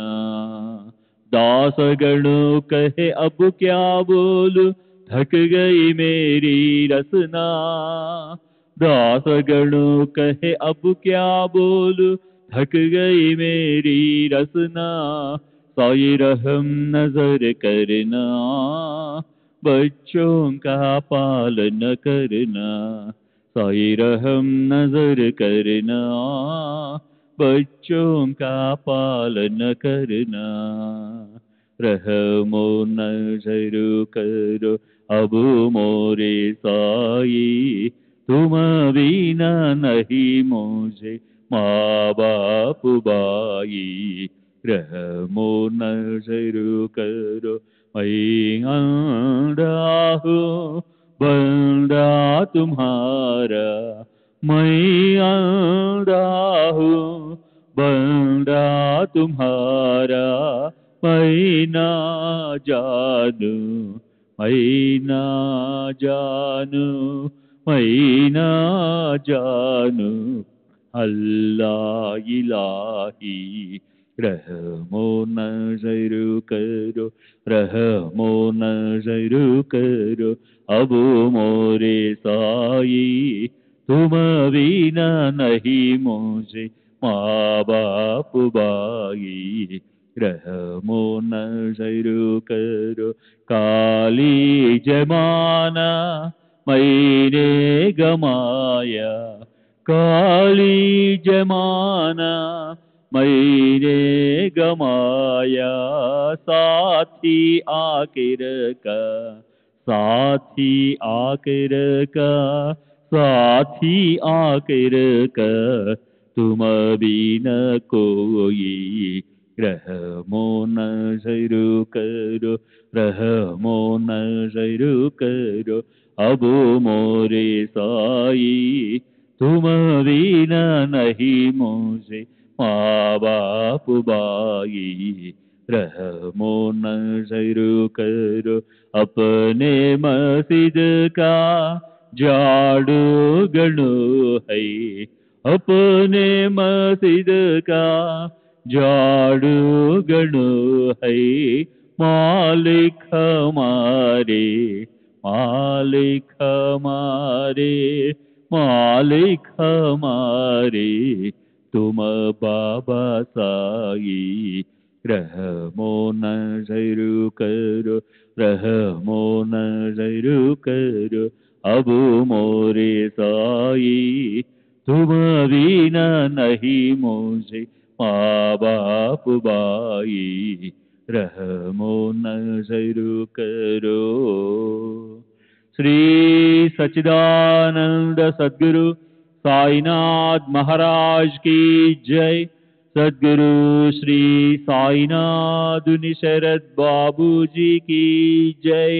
दास गणों कहे अब क्या बोलूं, थक गई मेरी रसना। दास गणों कहे अब क्या बोलूं, थक गई मेरी रसना। साई रहम नजर करना, बच्चों का पालन करना। साई रहम नजर करना, बच्चों का पालन करना। रहमो नजर करो अब मोरे साई, तुम बिना नहीं मुझे माँ बाप बाई। रहमो नजर करो मैं अंधा हूँ बंदा तुम्हारा। मैं अंधा हूँ बंदा तुम्हारा। मैं ना जानू, मैं ना जानू, मैं ना जानू अल्लाह इलाही। रहमो नजर करो, रहमो नजर करो अब मोरे साई। तुम बिना नहीं मुझे माँ बाप बाई। रहमो नजर करो काली जमाना मैंने गमाया। काली जमाना मैंने गमाया। साथी आखिर का, साथी आखिर का, साथी आखिर का तुम बिना कोई। रहमो नजर करो, रहमो नजर करो अब मोरे साई। तुम बिना नहीं मुझे माँ बाप बाई। रहमो नजर करो अपने मस्जिद का झाड़ू गणो है। अपने मस्जिद का झाड़ू गणो है। मालिक हमारे, मालिक हमारे, मालिक हमारे तुम बाबा साई। रहमो नजर करो, रहमो नजर करो अब मोरे साई। तुम बिना नहीं मुझे माँ बाप बाई। रहमो नजर करो। श्री सच्चिदानंद सद्गुरु साईनाथ महाराज की जय। सद्गुरु श्री साईनाथ शरद बाबू जी की जय।